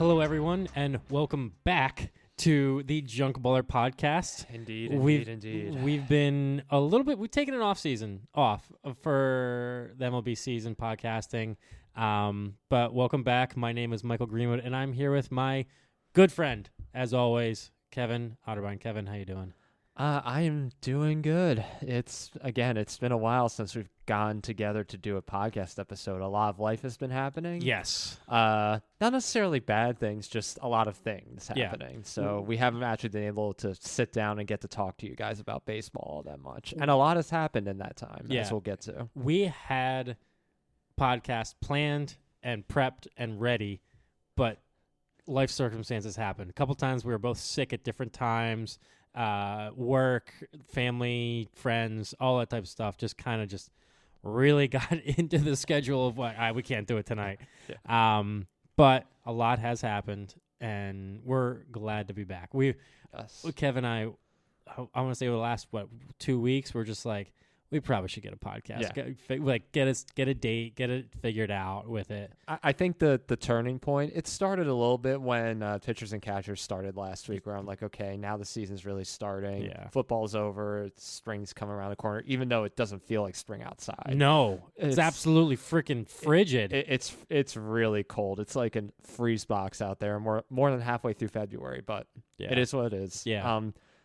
Hello, everyone, and welcome back to the Junk Baller podcast. Indeed. We've been a little bit, we've taken an off for the MLB season podcasting. But welcome back. My name is Michael Greenwood, and I'm here with my good friend, as always, Kevin Otterbein. Kevin, how you doing? I am doing good. It's been a while since we've gone together to do a podcast episode. A lot of life has been happening. Yes. Not necessarily bad things, just a lot of things happening. So we haven't actually been able to sit down and get to talk to you guys about baseball all that much. And a lot has happened in that time, as we'll get to. We had podcasts planned and prepped and ready, but life circumstances happened. A couple times we were both sick at different times. Work, family, friends, all that type of stuff just kind of really got into the schedule of what we can't do it tonight. Yeah. But a lot has happened, and we're glad to be back. Kevin and I want to say over the last 2 weeks, we're just like, we probably should get a podcast. Get a date, get it figured out with it. I think the turning point, it started a little bit when pitchers and catchers started last week, where I'm like, okay, now the season's really starting. Yeah. Football's over. Spring's coming around the corner, even though it doesn't feel like spring outside. No, it's absolutely freaking frigid. It's really cold. It's like a freeze box out there. More than halfway through February, but it is what it is. Yeah.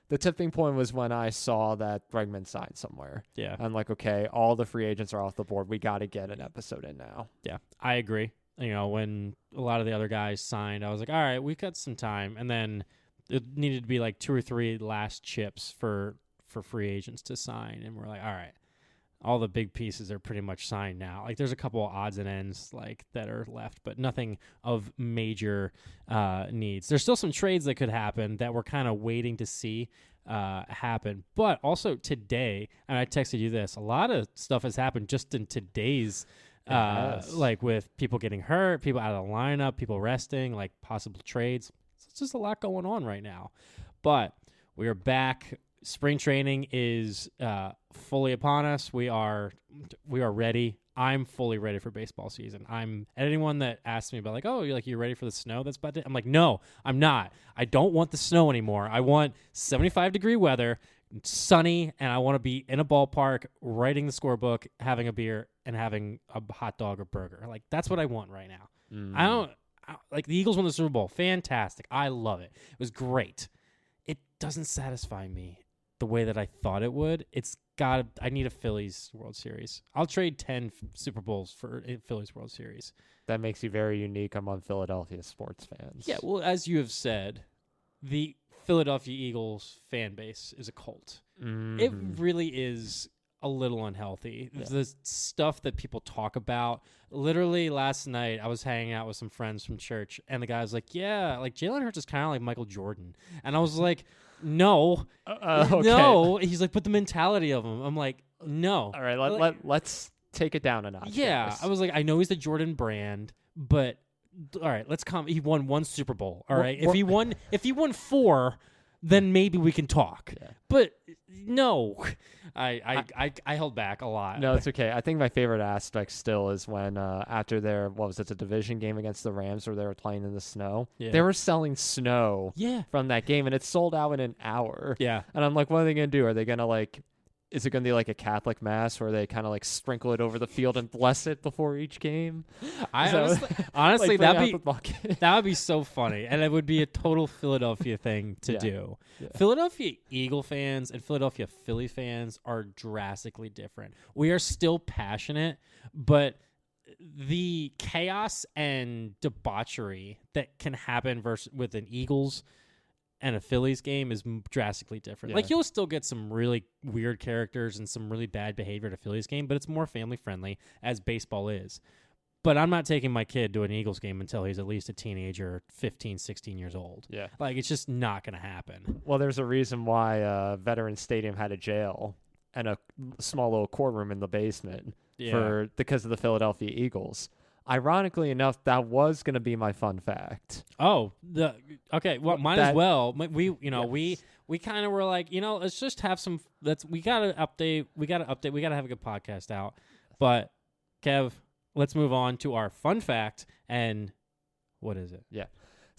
The tipping point was when I saw that Bregman signed somewhere. Yeah. I'm like, okay, all the free agents are off the board. We got to get an episode in now. Yeah, I agree. You know, when a lot of the other guys signed, I was like, all right, we got some time. And then it needed to be like 2 or 3 last chips for free agents to sign. And we're like, all right, all the big pieces are pretty much signed now. Like, there's a couple of odds and ends like that are left, but nothing of major needs. There's still some trades that could happen that we're kind of waiting to see happen. But also today, and I texted you this, a lot of stuff has happened just in today's, like with people getting hurt, people out of the lineup, people resting, like possible trades. So it's just a lot going on right now. But we are back. Spring training is fully upon us. We are ready. I'm fully ready for baseball season. And anyone that asks me about like, oh, you're ready for the snow that's about to, I'm like, no, I'm not. I don't want the snow anymore. I want 75-degree weather, sunny, and I want to be in a ballpark, writing the scorebook, having a beer, and having a hot dog or burger. Like, that's what I want right now. Like, the Eagles won the Super Bowl. Fantastic. I love it. It was great. It doesn't satisfy me the way that I thought it would. I need a Phillies World Series. I'll trade 10 Super Bowls for a Phillies World Series. That makes you very unique among Philadelphia sports fans. Yeah, well, as you have said, the Philadelphia Eagles fan base is a cult. Mm-hmm. It really is a little unhealthy. Yeah. The stuff that people talk about. Literally last night, I was hanging out with some friends from church, and the guy was like, yeah, like Jalen Hurts is kind of like Michael Jordan. And I was like, no. Okay. No. He's like, but the mentality of him. I'm like, no. All right, let's take it down a notch. Yeah. I was like, I know he's the Jordan brand, but all right, let's come. He won 1 Super Bowl. All right. If he won 4, then maybe we can talk. Yeah. But no, I held back a lot. No, it's okay. I think my favorite aspect still is when after their, the division game against the Rams where they were playing in the snow. Yeah. They were selling snow from that game, and it sold out in an hour. Yeah. And I'm like, what are they going to do? Are they going to is it going to be like a Catholic mass where they kind of sprinkle it over the field and bless it before each game? Honestly, that would be so funny, and it would be a total Philadelphia thing to do. Yeah. Philadelphia Eagle fans and Philadelphia Philly fans are drastically different. We are still passionate, but the chaos and debauchery that can happen with an Eagles and a Phillies game is drastically different. Yeah. Like, you'll still get some really weird characters and some really bad behavior at a Phillies game, but it's more family-friendly, as baseball is. But I'm not taking my kid to an Eagles game until he's at least a teenager, 15, 16 years old. Yeah. Like, it's just not going to happen. Well, there's a reason why Veterans Stadium had a jail and a small little courtroom in the basement because of the Philadelphia Eagles. Ironically enough, that was going to be my fun fact. Oh, okay. Well, mine as well. We kind of were like, let's just have some. We got to update. We got to have a good podcast out. But Kev, let's move on to our fun fact. And what is it? Yeah.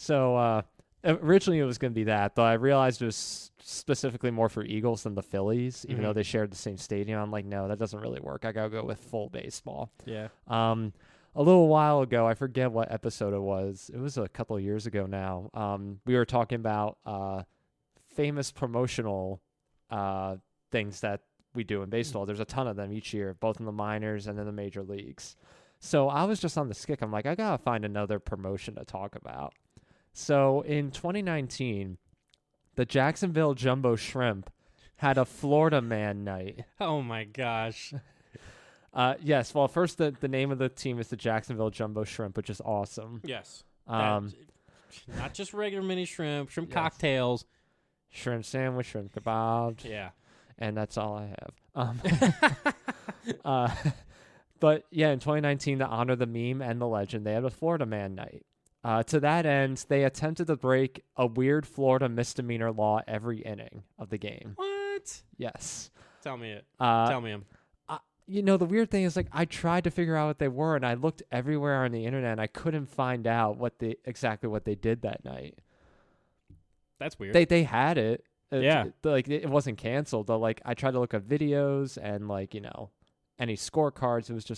So originally it was going to be that, but I realized it was specifically more for Eagles than the Phillies, even though they shared the same stadium. I'm like, no, that doesn't really work. I got to go with full baseball. Yeah. A little while ago, I forget what episode it was. It was a couple of years ago now. We were talking about famous promotional things that we do in baseball. There's a ton of them each year, both in the minors and in the major leagues. So I was just on the kick. I'm like, I got to find another promotion to talk about. So in 2019, the Jacksonville Jumbo Shrimp had a Florida Man night. Oh, my gosh. Yes. Well, first, the name of the team is the Jacksonville Jumbo Shrimp, which is awesome. Yes. Not just regular mini shrimp cocktails. Shrimp sandwich, shrimp kebabs. Yeah. And that's all I have. But yeah, in 2019, to honor the meme and the legend, they had a Florida Man night. To that end, they attempted to break a weird Florida misdemeanor law every inning of the game. What? Yes. Tell me it. Tell me them. The weird thing is, like, I tried to figure out what they were, and I looked everywhere on the internet, and I couldn't find out exactly what they did that night. That's weird. They had it. Yeah. It wasn't canceled. Though, like, I tried to look at videos and, like, any scorecards. It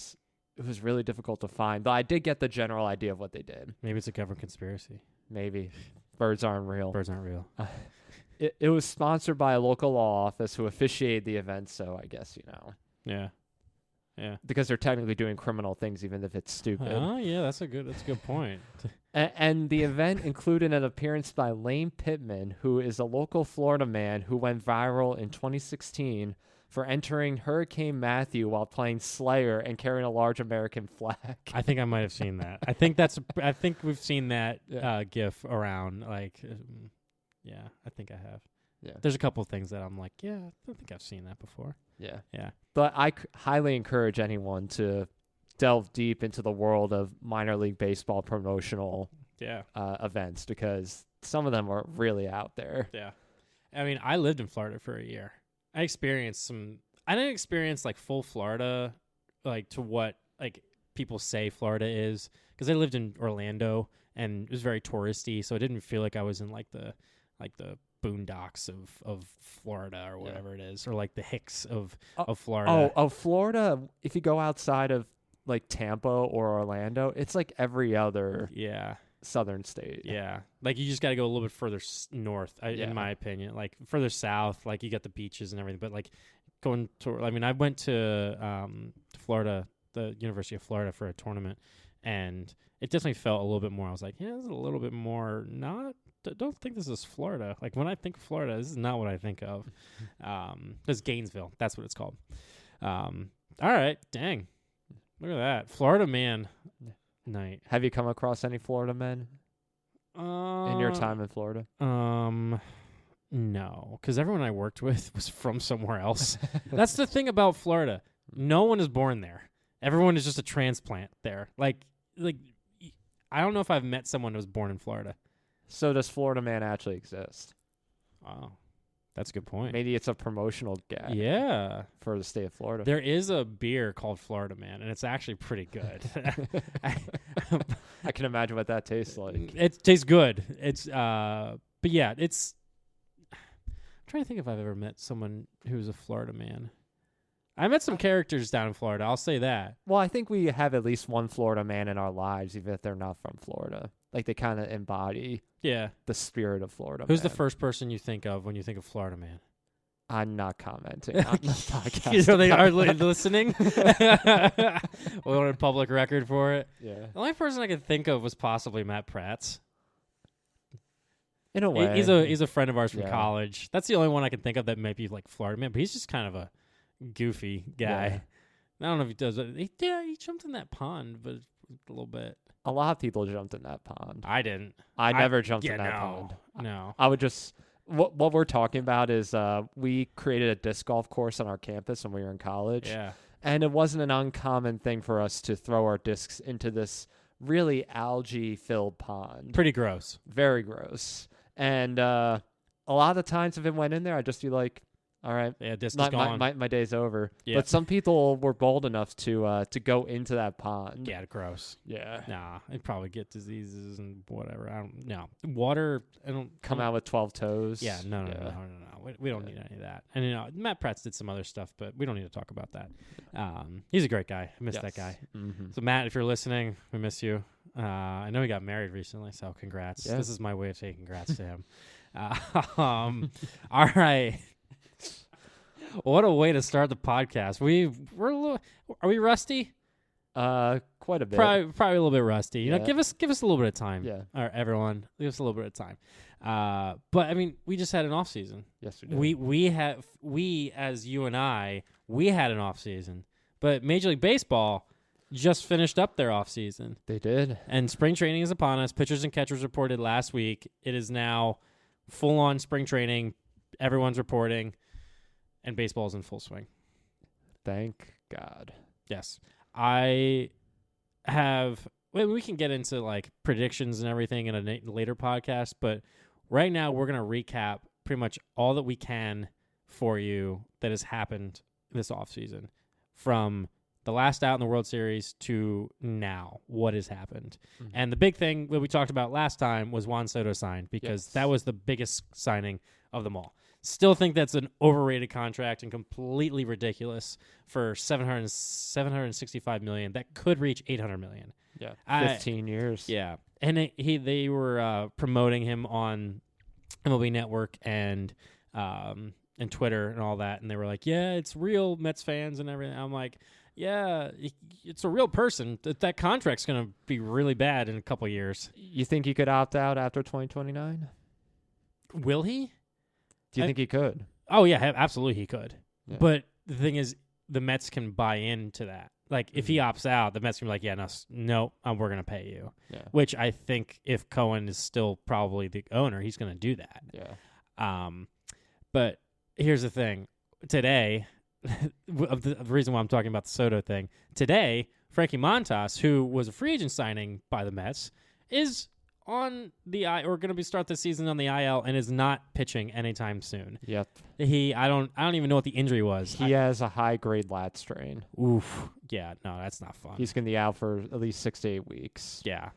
was really difficult to find. But I did get the general idea of what they did. Maybe it's a government conspiracy. Maybe. Birds aren't real. Birds aren't real. It was sponsored by a local law office who officiated the event, so I guess, Yeah. Yeah. Because they're technically doing criminal things, even if it's stupid. Oh, yeah, that's a good point. And the event included an appearance by Lane Pittman, who is a local Florida man who went viral in 2016 for entering Hurricane Matthew while playing Slayer and carrying a large American flag. I think I might have seen that. I think we've seen that GIF around. Like, yeah, I think I have. Yeah. There's a couple of things that I'm like, yeah, I think I've seen that before. Yeah. Yeah. But I highly encourage anyone to delve deep into the world of minor league baseball promotional events, because some of them are really out there. Yeah. I mean, I lived in Florida for a year. I didn't experience like full Florida, like to what like people say Florida is, because I lived in Orlando and it was very touristy, so it didn't feel like I was in like the boondocks of Florida or whatever it is, or like the Hicks of Florida. Florida, if you go outside of like Tampa or Orlando, it's like every other southern state. Yeah. Like you just got to go a little bit further north, in my opinion. Like further south, like you got the beaches and everything, but like going to, I mean, I went to Florida, the University of Florida for a tournament, and it definitely felt a little bit more, I was like, yeah, this is a little bit more don't think this is Florida. Like when I think of Florida, this is not what I think of. It's Gainesville. That's what it's called. All right. Dang. Look at that. Florida Man night. Have you come across any Florida men in your time in Florida? No, because everyone I worked with was from somewhere else. That's the thing about Florida. No one is born there. Everyone is just a transplant there. Like I don't know if I've met someone who was born in Florida. So does Florida Man actually exist? Oh, that's a good point. Maybe it's a promotional gag. Yeah. For the state of Florida. There is a beer called Florida Man, and it's actually pretty good. I can imagine what that tastes like. It tastes good. It's but yeah, it's I'm trying to think if I've ever met someone who's a Florida man. I met some characters down in Florida, I'll say that. Well, I think we have at least one Florida man in our lives, even if they're not from Florida. Like they kind of embody the spirit of Florida. Who's the first person you think of when you think of Florida Man? I'm not commenting on the podcast. They are listening. We want a public record for it. Yeah. The only person I could think of was possibly Matt Pratt's. In a way, he's a friend of ours from college. That's the only one I can think of that might be like Florida Man, but he's just kind of a goofy guy. I don't know if he does it. He jumped in that pond, but a little bit. A lot of people jumped in that pond. I didn't. I never jumped in that pond. No. I would just... What we're talking about is we created a disc golf course on our campus when we were in college. Yeah. And it wasn't an uncommon thing for us to throw our discs into this really algae-filled pond. Pretty gross. Very gross. And a lot of the times if it went in there, I'd just be like, All right. Yeah, disc is gone. My day's over. Yeah. But some people were bold enough to go into that pond. Yeah, gross. Yeah. Nah, it'd probably get diseases and whatever. I don't know. Water, come out with 12 toes. Yeah, no. We don't need any of that. And Matt Pratt did some other stuff, but we don't need to talk about that. He's a great guy. I miss that guy. Mm-hmm. So Matt, if you're listening, we miss you. I know he got married recently, so congrats. Yeah. This is my way of saying congrats to him. All right. What a way to start the podcast. Are we rusty? Quite a bit. Probably a little bit rusty. You know, give us a little bit of time. Yeah. All right, everyone, give us a little bit of time. But I mean, we just had an off season. Yes, we did. We as you and I, we had an off season. But Major League Baseball just finished up their off season. They did. And spring training is upon us. Pitchers and catchers reported last week. It is now full on spring training. Everyone's reporting. And baseball's in full swing. Thank God. Yes. We can get into like predictions and everything in a later podcast, but right now we're going to recap pretty much all that we can for you that has happened this offseason from the last out in the World Series to now, what has happened. Mm-hmm. And the big thing that we talked about last time was Juan Soto signed because that was the biggest signing of them all. Still think that's an overrated contract and completely ridiculous for $765 million. That could reach $800 million. Yeah, 15 years. Yeah, and they were promoting him on MLB Network and Twitter and all that, and they were like, "Yeah, it's real, Mets fans and everything." I'm like, "Yeah, it's a real person. That contract's going to be really bad in a couple of years." You think he could opt out after 2029? Will he? Do you think he could? Oh, yeah, absolutely he could. Yeah. But the thing is, the Mets can buy into that. Like, if he opts out, the Mets can be like, yeah, no, we're going to pay you. Yeah. Which I think if Cohen is still probably the owner, he's going to do that. Yeah. But here's the thing. Today, the reason why I'm talking about the Soto thing, today, Frankie Montas, who was a free agent signing by the Mets, is on the or going to be start the season on the IL and is not pitching anytime soon. Yep. I don't even know what the injury was. He has a high grade lat strain. Oof. Yeah, no, that's not fun. He's going to be out for at least 6 to 8 weeks. Yeah.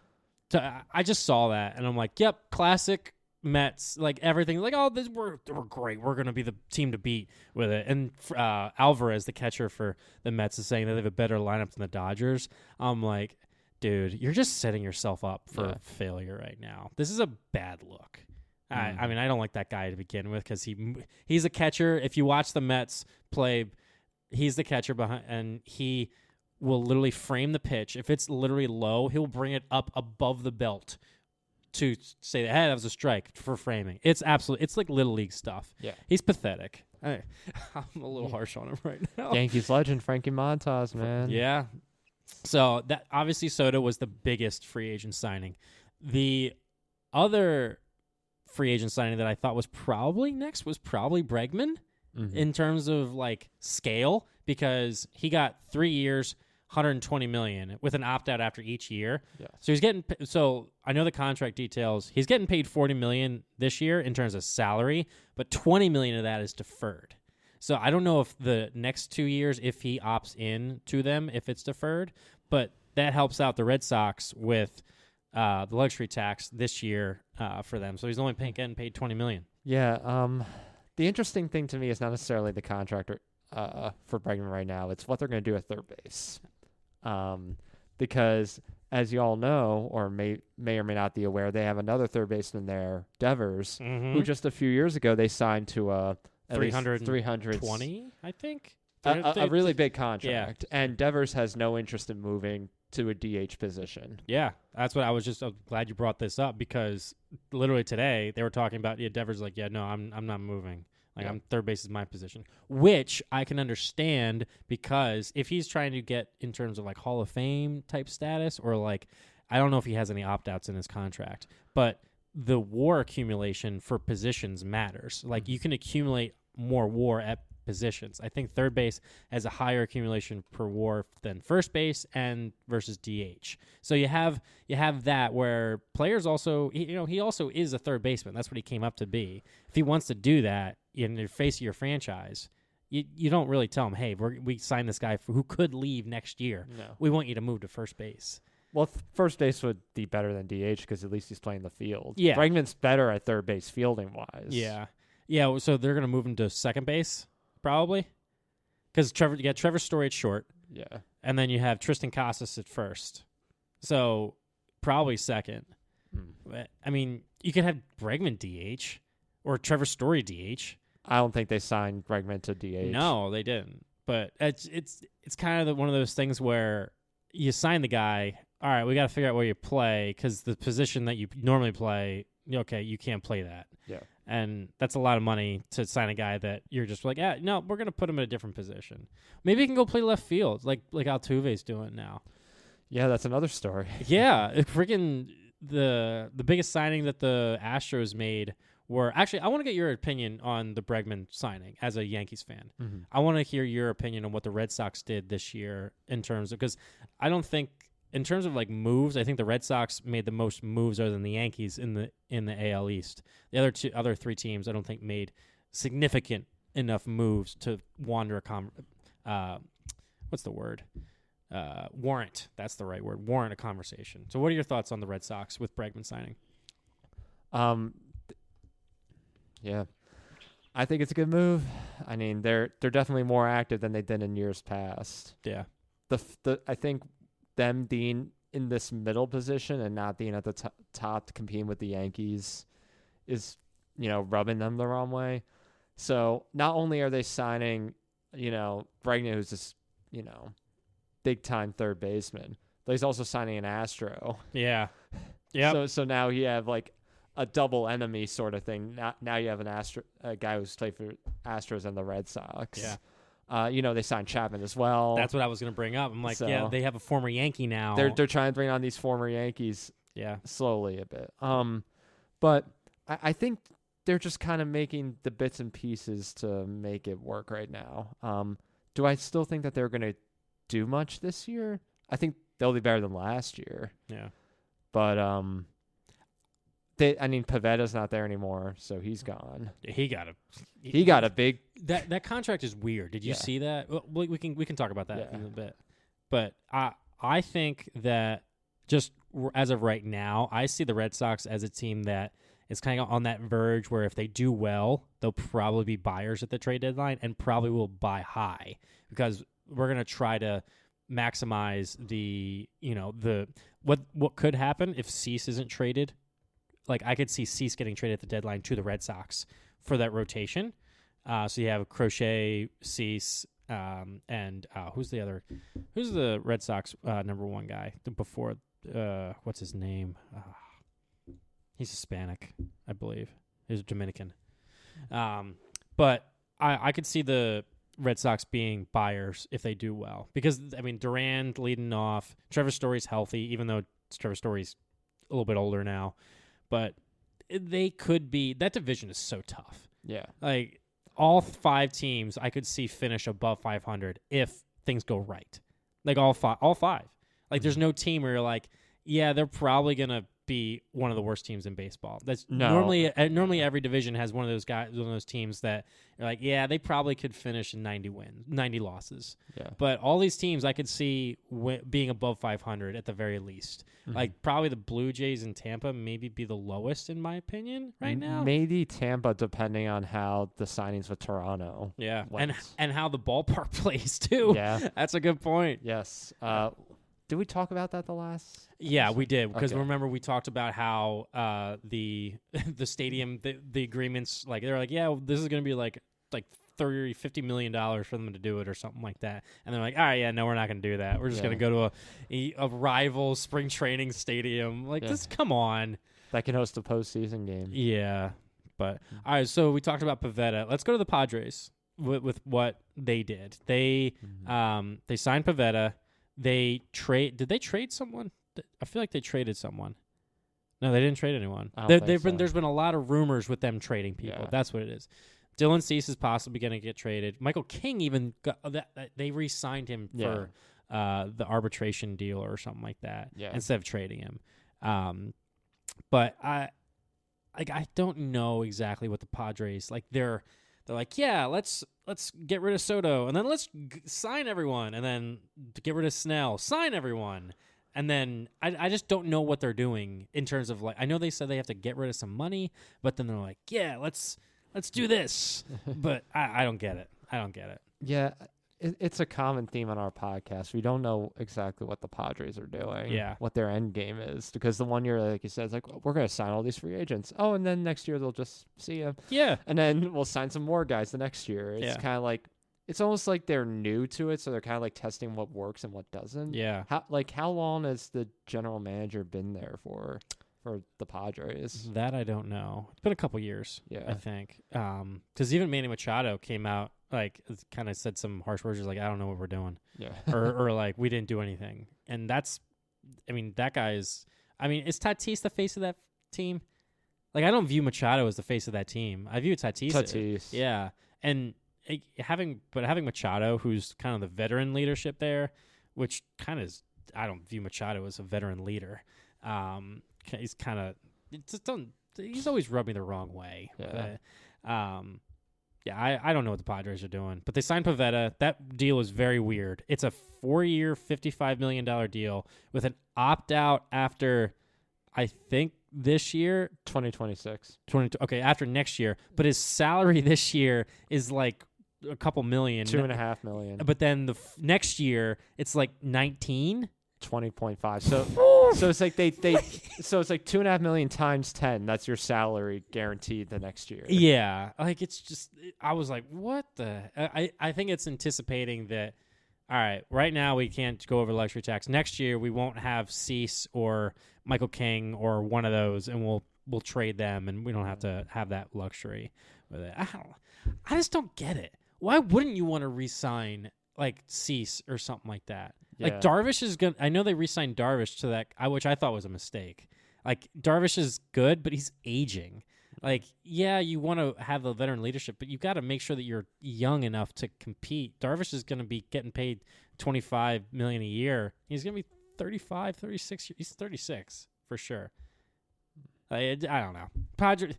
So I just saw that and I'm like, yep, classic Mets, like everything. Like, oh, we're great. We're going to be the team to beat with it. And Alvarez, the catcher for the Mets, is saying that they have a better lineup than the Dodgers. I'm like, dude, you're just setting yourself up for failure right now. This is a bad look. I mean, I don't like that guy to begin with because he's a catcher. If you watch the Mets play, he's the catcher behind, and he will literally frame the pitch. If it's literally low, he'll bring it up above the belt to say, hey, that was a strike for framing. It's like Little League stuff. Yeah. He's pathetic. I'm a little harsh on him right now. Yankees legend Frankie Montas, man. Yeah. So that obviously Soto was the biggest free agent signing. The other free agent signing that I thought was probably next was probably Bregman in terms of like scale, because he got 3 years, $120 million with an opt out after each year. Yeah. So he's getting. So I know the contract details. He's getting paid $40 million this year in terms of salary, but $20 million of that is deferred. So I don't know if the next 2 years, if he opts in to them, if it's deferred, but that helps out the Red Sox with the luxury tax this year for them. So he's only getting paid $20 million. Yeah. The interesting thing to me is not necessarily the contract for Bregman right now. It's what they're going to do at third base. Because as you all know, or may or may not be aware, they have another third baseman there, Devers, who just a few years ago they signed to 320, I think. A really big contract. Yeah. And Devers has no interest in moving to a DH position. Yeah, that's what I was just glad you brought this up, because literally today they were talking about, Devers like, no, I'm not moving. Like, I'm third base is my position, which I can understand, because if he's trying to get in terms of like Hall of Fame type status, or like, I don't know if he has any opt-outs in his contract, but the WAR accumulation for positions matters. Like, you can accumulate more WAR at positions. I think third base has a higher accumulation per WAR than first base and versus DH. So you have that where players also, he also is a third baseman. That's what he came up to be. If he wants to do that, in the face of your franchise, you don't really tell them, hey, we signed this guy who could leave next year. No. We want you to move to first base. Well, first base would be better than DH because at least he's playing the field. Yeah. Bregman's better at third base fielding-wise. Yeah. Yeah, so they're going to move him to second base, probably. Because you got Trevor Story at short. Yeah. And then you have Tristan Casas at first. So probably second. I mean, you could have Bregman DH or Trevor Story DH. I don't think they signed Bregman to DH. No, they didn't. But it's kind of one of those things where you sign the guy. All right, we got to figure out where you play because the position that you normally play, okay, you can't play that. Yeah. And that's a lot of money to sign a guy that you're just like, no, we're going to put him in a different position. Maybe he can go play left field like Altuve's doing now. Yeah, that's another story. Yeah, freaking the biggest signing that the Astros made were actually. I want to get your opinion on the Bregman signing as a Yankees fan. Mm-hmm. I want to hear your opinion on what the Red Sox did this year in terms of because I don't think in terms of like moves, I think the Red Sox made the most moves other than the Yankees in the AL East. The other three teams I don't think made significant enough moves to warrant that's the right word, warrant a conversation. So what are your thoughts on the Red Sox with Bregman signing? Yeah, I think it's a good move. I mean, they're definitely more active than they did in years past. Yeah, I think them being in this middle position and not being at the top competing with the Yankees is, rubbing them the wrong way. So not only are they signing, Bregman, who's this, big time third baseman, but he's also signing an Astro. Yeah. Yeah. So now you have like a double enemy sort of thing. Now you have a guy who's played for Astros and the Red Sox. Yeah. They signed Chapman as well. That's what I was going to bring up. I'm like, yeah, they have a former Yankee now. They're trying to bring on these former Yankees. Yeah. Slowly a bit. But I think they're just kind of making the bits and pieces to make it work right now. Do I still think that they're going to do much this year? I think they'll be better than last year. Yeah. But Pavetta's not there anymore, so he's gone. He got a big that contract is weird. Did you see that? Well, we can talk about that in a bit. But I think that just as of right now, I see the Red Sox as a team that is kind of on that verge where if they do well, they'll probably be buyers at the trade deadline and probably will buy high because we're going to try to maximize the what could happen if Cease isn't traded. Like I could see Cease getting traded at the deadline to the Red Sox for that rotation. So you have Crochet, Cease, and who's the Red Sox number one guy before? What's his name? He's Hispanic, I believe. He's Dominican. But I could see the Red Sox being buyers if they do well. Because, Duran leading off. Trevor Story's healthy, even though Trevor Story's a little bit older now. But they could be... That division is so tough. Yeah. Like, all 5 teams I could see finish above 500 if things go right. Like, all five. Like, there's no team where you're like, yeah, they're probably going to be one of the worst teams in baseball. That's normally every division has one of those teams that you're like, yeah, they probably could finish in 90 losses. Yeah. But all these teams I could see being above 500 at the very least. Mm-hmm. Like probably the Blue Jays and Tampa maybe be the lowest in my opinion right now. Maybe Tampa, depending on how the signings with Toronto. Yeah, and how the ballpark plays too. Yeah, that's a good point. Yes. Did we talk about that the last? Yeah, we did because remember we talked about how the stadium the agreements like they're like this is going to be like $30-50 million for them to do it or something like that, and they're like, all right, no, we're not going to do that. We're just going to go to a rival spring training stadium. Like this, come on, that can host a postseason game. Yeah, but all right. So we talked about Pivetta. Let's go to the Padres with what they did. They signed Pivetta. Did they trade someone? I feel like they traded someone. No, they didn't trade anyone. There's been a lot of rumors with them trading people. Yeah. That's what it is. Dylan Cease is possibly going to get traded. Michael King even got they re-signed him for the arbitration deal or something like that instead of trading him. But I don't know exactly what the Padres like. they're like, yeah, let's get rid of Soto, and then let's sign everyone, and then get rid of Snell, sign everyone. And then I just don't know what they're doing in terms of like, I know they said they have to get rid of some money, but then they're like, yeah, let's do this. But I don't get it. I don't get it. Yeah, it's a common theme on our podcast. We don't know exactly what the Padres are doing, what their end game is. Because the one year, like you said, it's like, we're going to sign all these free agents. Oh, and then next year they'll just see you. Yeah. And then we'll sign some more guys the next year. It's kind of like, it's almost like they're new to it, so they're kind of like testing what works and what doesn't. Yeah. How long has the general manager been there for the Padres? That I don't know. It's been a couple years, I think. Because even Manny Machado came out, like, kind of said some harsh words, like, I don't know what we're doing. Yeah. or like, we didn't do anything. And that's, I mean, that guy is, I mean, is Tatis the face of that team? Like, I don't view Machado as the face of that team. I view Tatis. Yeah. And having Machado, who's kind of the veteran leadership there, which kind of is, I don't view Machado as a veteran leader. He's kind of, he's always rubbed me the wrong way. Yeah. But, I don't know what the Padres are doing, but they signed Pivetta. That deal is very weird. It's a 4-year, $55 million deal with an opt-out after, I think, this year. 2026. Okay, after next year. But his salary this year is like a couple million. $2.5 million. But then the next year, it's like 19. 20.5. So it's like so it's like $2.5 million times 10. That's your salary guaranteed the next year. Yeah, like it's just, I was like, what the? I think it's anticipating that. All right, right now we can't go over luxury tax. Next year we won't have Cease or Michael King or one of those, and we'll trade them, and we don't have to have that luxury with it. I just don't get it. Why wouldn't you want to re-sign like Cease or something like that? Yeah. Like Darvish is good. I know they re-signed Darvish to that, which I thought was a mistake. Like Darvish is good, but he's aging. Like, yeah, you want to have the veteran leadership, but you got to make sure that you're young enough to compete. Darvish is going to be getting paid $25 million a year. He's going to be 35, 36. He's 36 for sure. I don't know. Padres.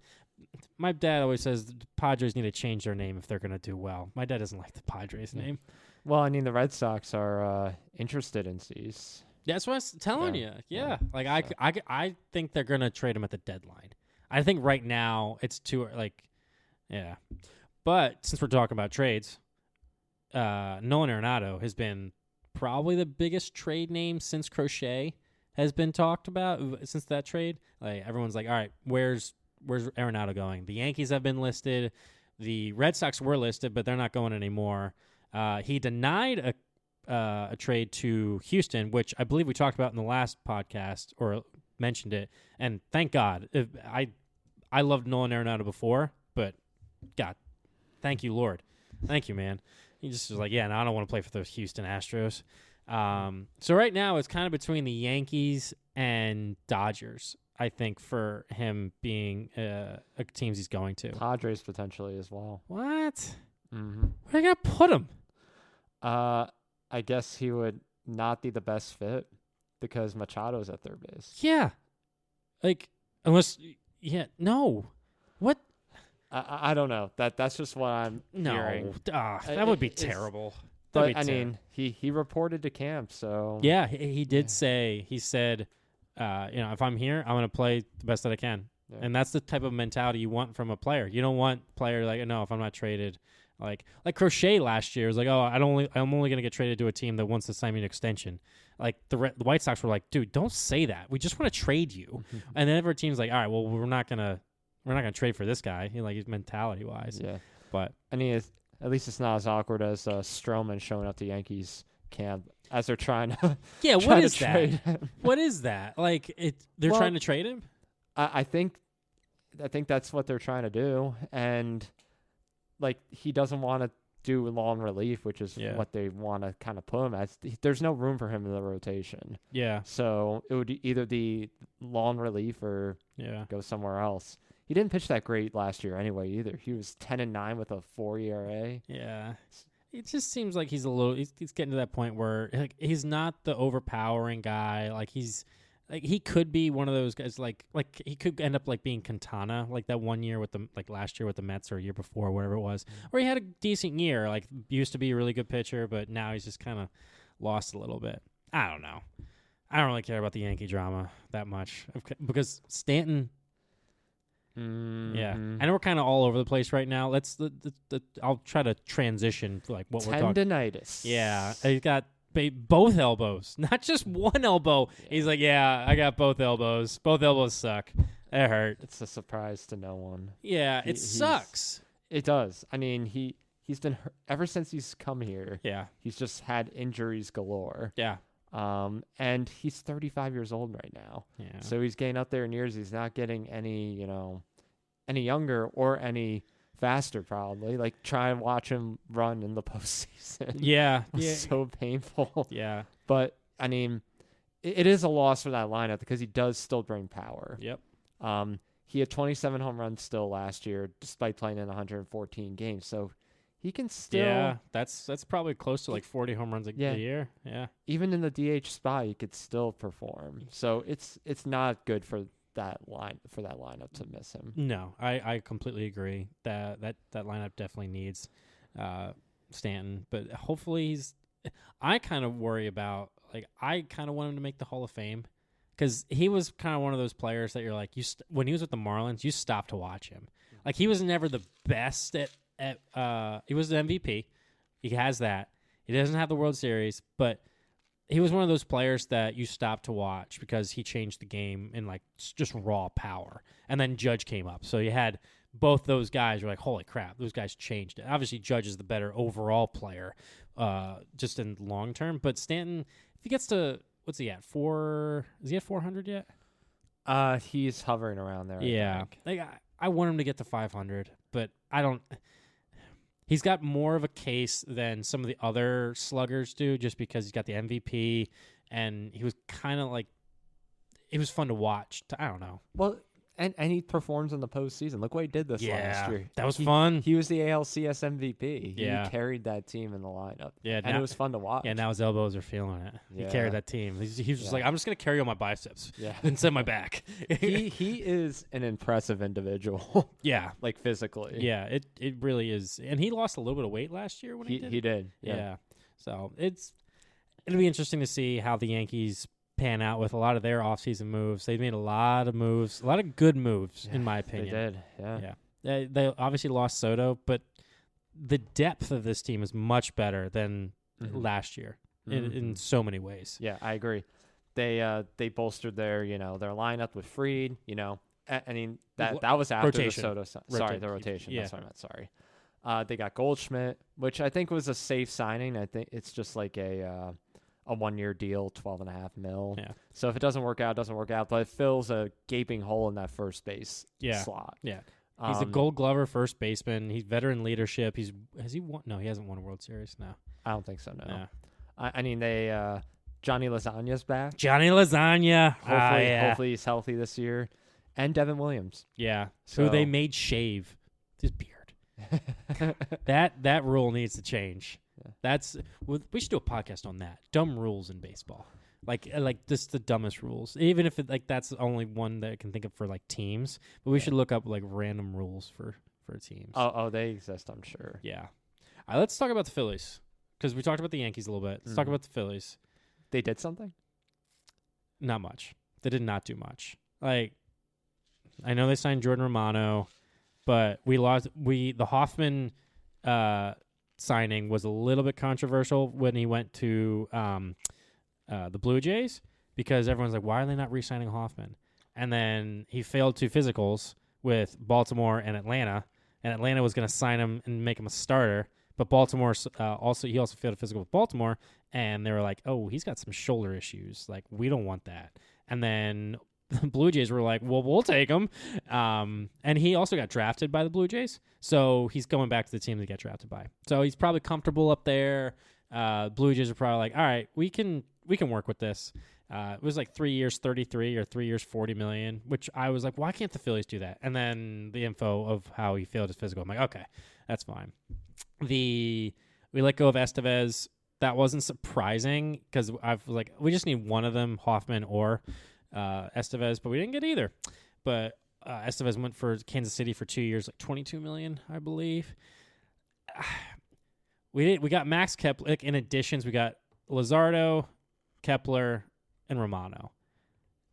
My dad always says the Padres need to change their name if they're going to do well. My dad doesn't like the Padres name. Well, I mean, the Red Sox are interested in Cease. That's what I was telling you. Yeah. Like, I think they're going to trade him at the deadline. I think right now it's too, like, yeah. But since we're talking about trades, Nolan Arenado has been probably the biggest trade name since Crochet has been talked about since that trade. Like, everyone's like, all right, where's Arenado going? The Yankees have been listed. The Red Sox were listed, but they're not going anymore. He denied a trade to Houston, which I believe we talked about in the last podcast or mentioned it. And thank God. I loved Nolan Arenado before, but God, thank you, Lord. Thank you, man. He just was like, yeah, no, I don't want to play for those Houston Astros. So right now it's kind of between the Yankees and Dodgers, I think, for him being a teams he's going to. Padres potentially as well. What? Mm-hmm. Where are you going to put him? I guess he would not be the best fit because Machado's at third base. Yeah. Like, unless, yeah, no. What? I don't know. That's just what I'm hearing. That would be terrible. But, I mean, he reported to camp, so. Yeah, he did say, he said, if I'm here, I'm going to play the best that I can. Yeah. And that's the type of mentality you want from a player. You don't want a player like, no, if I'm not traded. Like Crochet last year was like, I'm only going to get traded to a team that wants to sign me an extension. Like the White Sox were like, dude, don't say that. We just want to trade you. And then every team's like, all right, well, we're not gonna trade for this guy. Like, mentality wise. Yeah. But I mean, at least it's not as awkward as Stroman showing up to Yankees camp as they're trying to. Yeah. What is that? What is that? Like they're trying to trade him. I think that's what they're trying to do, and. Like, he doesn't want to do long relief, which is what they want to kind of put him as. There's no room for him in the rotation. Yeah. So it would either be long relief or go somewhere else. He didn't pitch that great last year anyway either. He was 10-9 with a 4 ERA. Yeah. It just seems like he's getting to that point where, like, he's not the overpowering guy. Like, he's like he could be one of those guys. Like he could end up like being Quintana, like that one year with the last year with the Mets or a year before, whatever it was, where he had a decent year. Like used to be a really good pitcher, but now he's just kind of lost a little bit. I don't know. I don't really care about the Yankee drama that much because Stanton. Yeah, I know we're kind of all over the place right now. I'll try to transition to like what we're talking. Tendinitis. Yeah, he's got both elbows, not just one elbow. Yeah. He's like, yeah, I got both elbows. Both elbows suck. It hurt. It's a surprise to no one. Yeah, it sucks. It does. I mean, he's been hurt ever since he's come here. Yeah, he's just had injuries galore. Yeah. And he's 35 years old right now. Yeah. So he's getting up there in years. He's not getting any younger or any faster, probably. Like, try and watch him run in the postseason. Yeah. So painful. Yeah. But, I mean, it is a loss for that lineup because he does still bring power. Yep. He had 27 home runs still last year, despite playing in 114 games. So he can still. Yeah, that's probably close to like 40 home runs a year. Yeah. Even in the DH spot, he could still perform. So it's not good for that lineup to miss him. No, I completely agree. That lineup definitely needs Stanton, but hopefully I kind of worry about, like, I kind of want him to make the Hall of Fame because he was kind of one of those players that you're like, when he was with the Marlins, you stopped to watch him. Like, he was never the best at he was the MVP. He has that. He doesn't have the World Series, but he was one of those players that you stopped to watch because he changed the game in like just raw power. And then Judge came up. So you had both those guys. You're like, holy crap, those guys changed it. Obviously, Judge is the better overall player just in long term. But Stanton, if he gets to, what's he at, is he at 400 yet? He's hovering around there. Yeah. I want him to get to 500, but I don't. He's got more of a case than some of the other sluggers do just because he's got the MVP, and he was kind of like, it was fun to watch. I don't know. Well, and he performs in the postseason. Look what he did last year. That was fun. He was the ALCS MVP. Yeah. He carried that team in the lineup. Yeah, and it was fun to watch. Yeah, now his elbows are feeling it. Yeah. He carried that team. He was just like, I'm just going to carry on my biceps instead of my back. he is an impressive individual. Yeah. Like physically. Yeah, it really is. And he lost a little bit of weight last year when he did. He did. Yeah. So it'll be interesting to see how the Yankees pan out with a lot of their offseason moves. They've made a lot of moves, a lot of good moves, in my opinion. They did, yeah. They obviously lost Soto, but the depth of this team is much better than last year in so many ways. Yeah, I agree. They bolstered their lineup with Fried. I mean that was after rotation. The Soto. Sorry, the rotation. Yeah. That's what I meant. Sorry. They got Goldschmidt, which I think was a safe signing. I think it's just like a 1-year deal, $12.5 million. Yeah. So if it doesn't work out, it doesn't work out. But it fills a gaping hole in that first base slot. Yeah. He's a Gold Glover first baseman. He's veteran leadership. Has he won? No, he hasn't won a World Series. No, I don't think so. No. Yeah. I mean, Johnny Lasagna's back. Johnny Lasagna. Hopefully he's healthy this year. And Devin Williams. Yeah. Who they made shave his beard. That rule needs to change. Yeah. We should do a podcast on that. Dumb rules in baseball. Like just the dumbest rules. Even if that's the only one that I can think of for like teams. But we should look up like random rules for teams. Oh, they exist, I'm sure. Yeah. All right, let's talk about the Phillies. Because we talked about the Yankees a little bit. Let's talk about the Phillies. They did something? Not much. They did not do much. Like, I know they signed Jordan Romano, but the Hoffman signing was a little bit controversial when he went to the Blue Jays because everyone's like, why are they not re-signing Hoffman? And then he failed 2 physicals with Baltimore and Atlanta was going to sign him and make him a starter. But Baltimore also failed a physical with Baltimore, and they were like, oh, he's got some shoulder issues. Like, we don't want that. And then the Blue Jays were like, well, we'll take him. And he also got drafted by the Blue Jays, so he's going back to the team to get drafted by. So he's probably comfortable up there. Blue Jays are probably like, all right, we can work with this. It was like 3 years, 33 or 3 years, $40 million, which I was like, why can't the Phillies do that? And then the info of how he failed his physical, I'm like, okay, that's fine. We let go of Estevez. That wasn't surprising because I was like, we just need one of them, Hoffman or Estevez, but we didn't get either. But Estevez went for Kansas City for 2 years, like $22 million, I believe. We got Max Kepler. Like, in additions, we got Luzardo, Kepler, and Romano.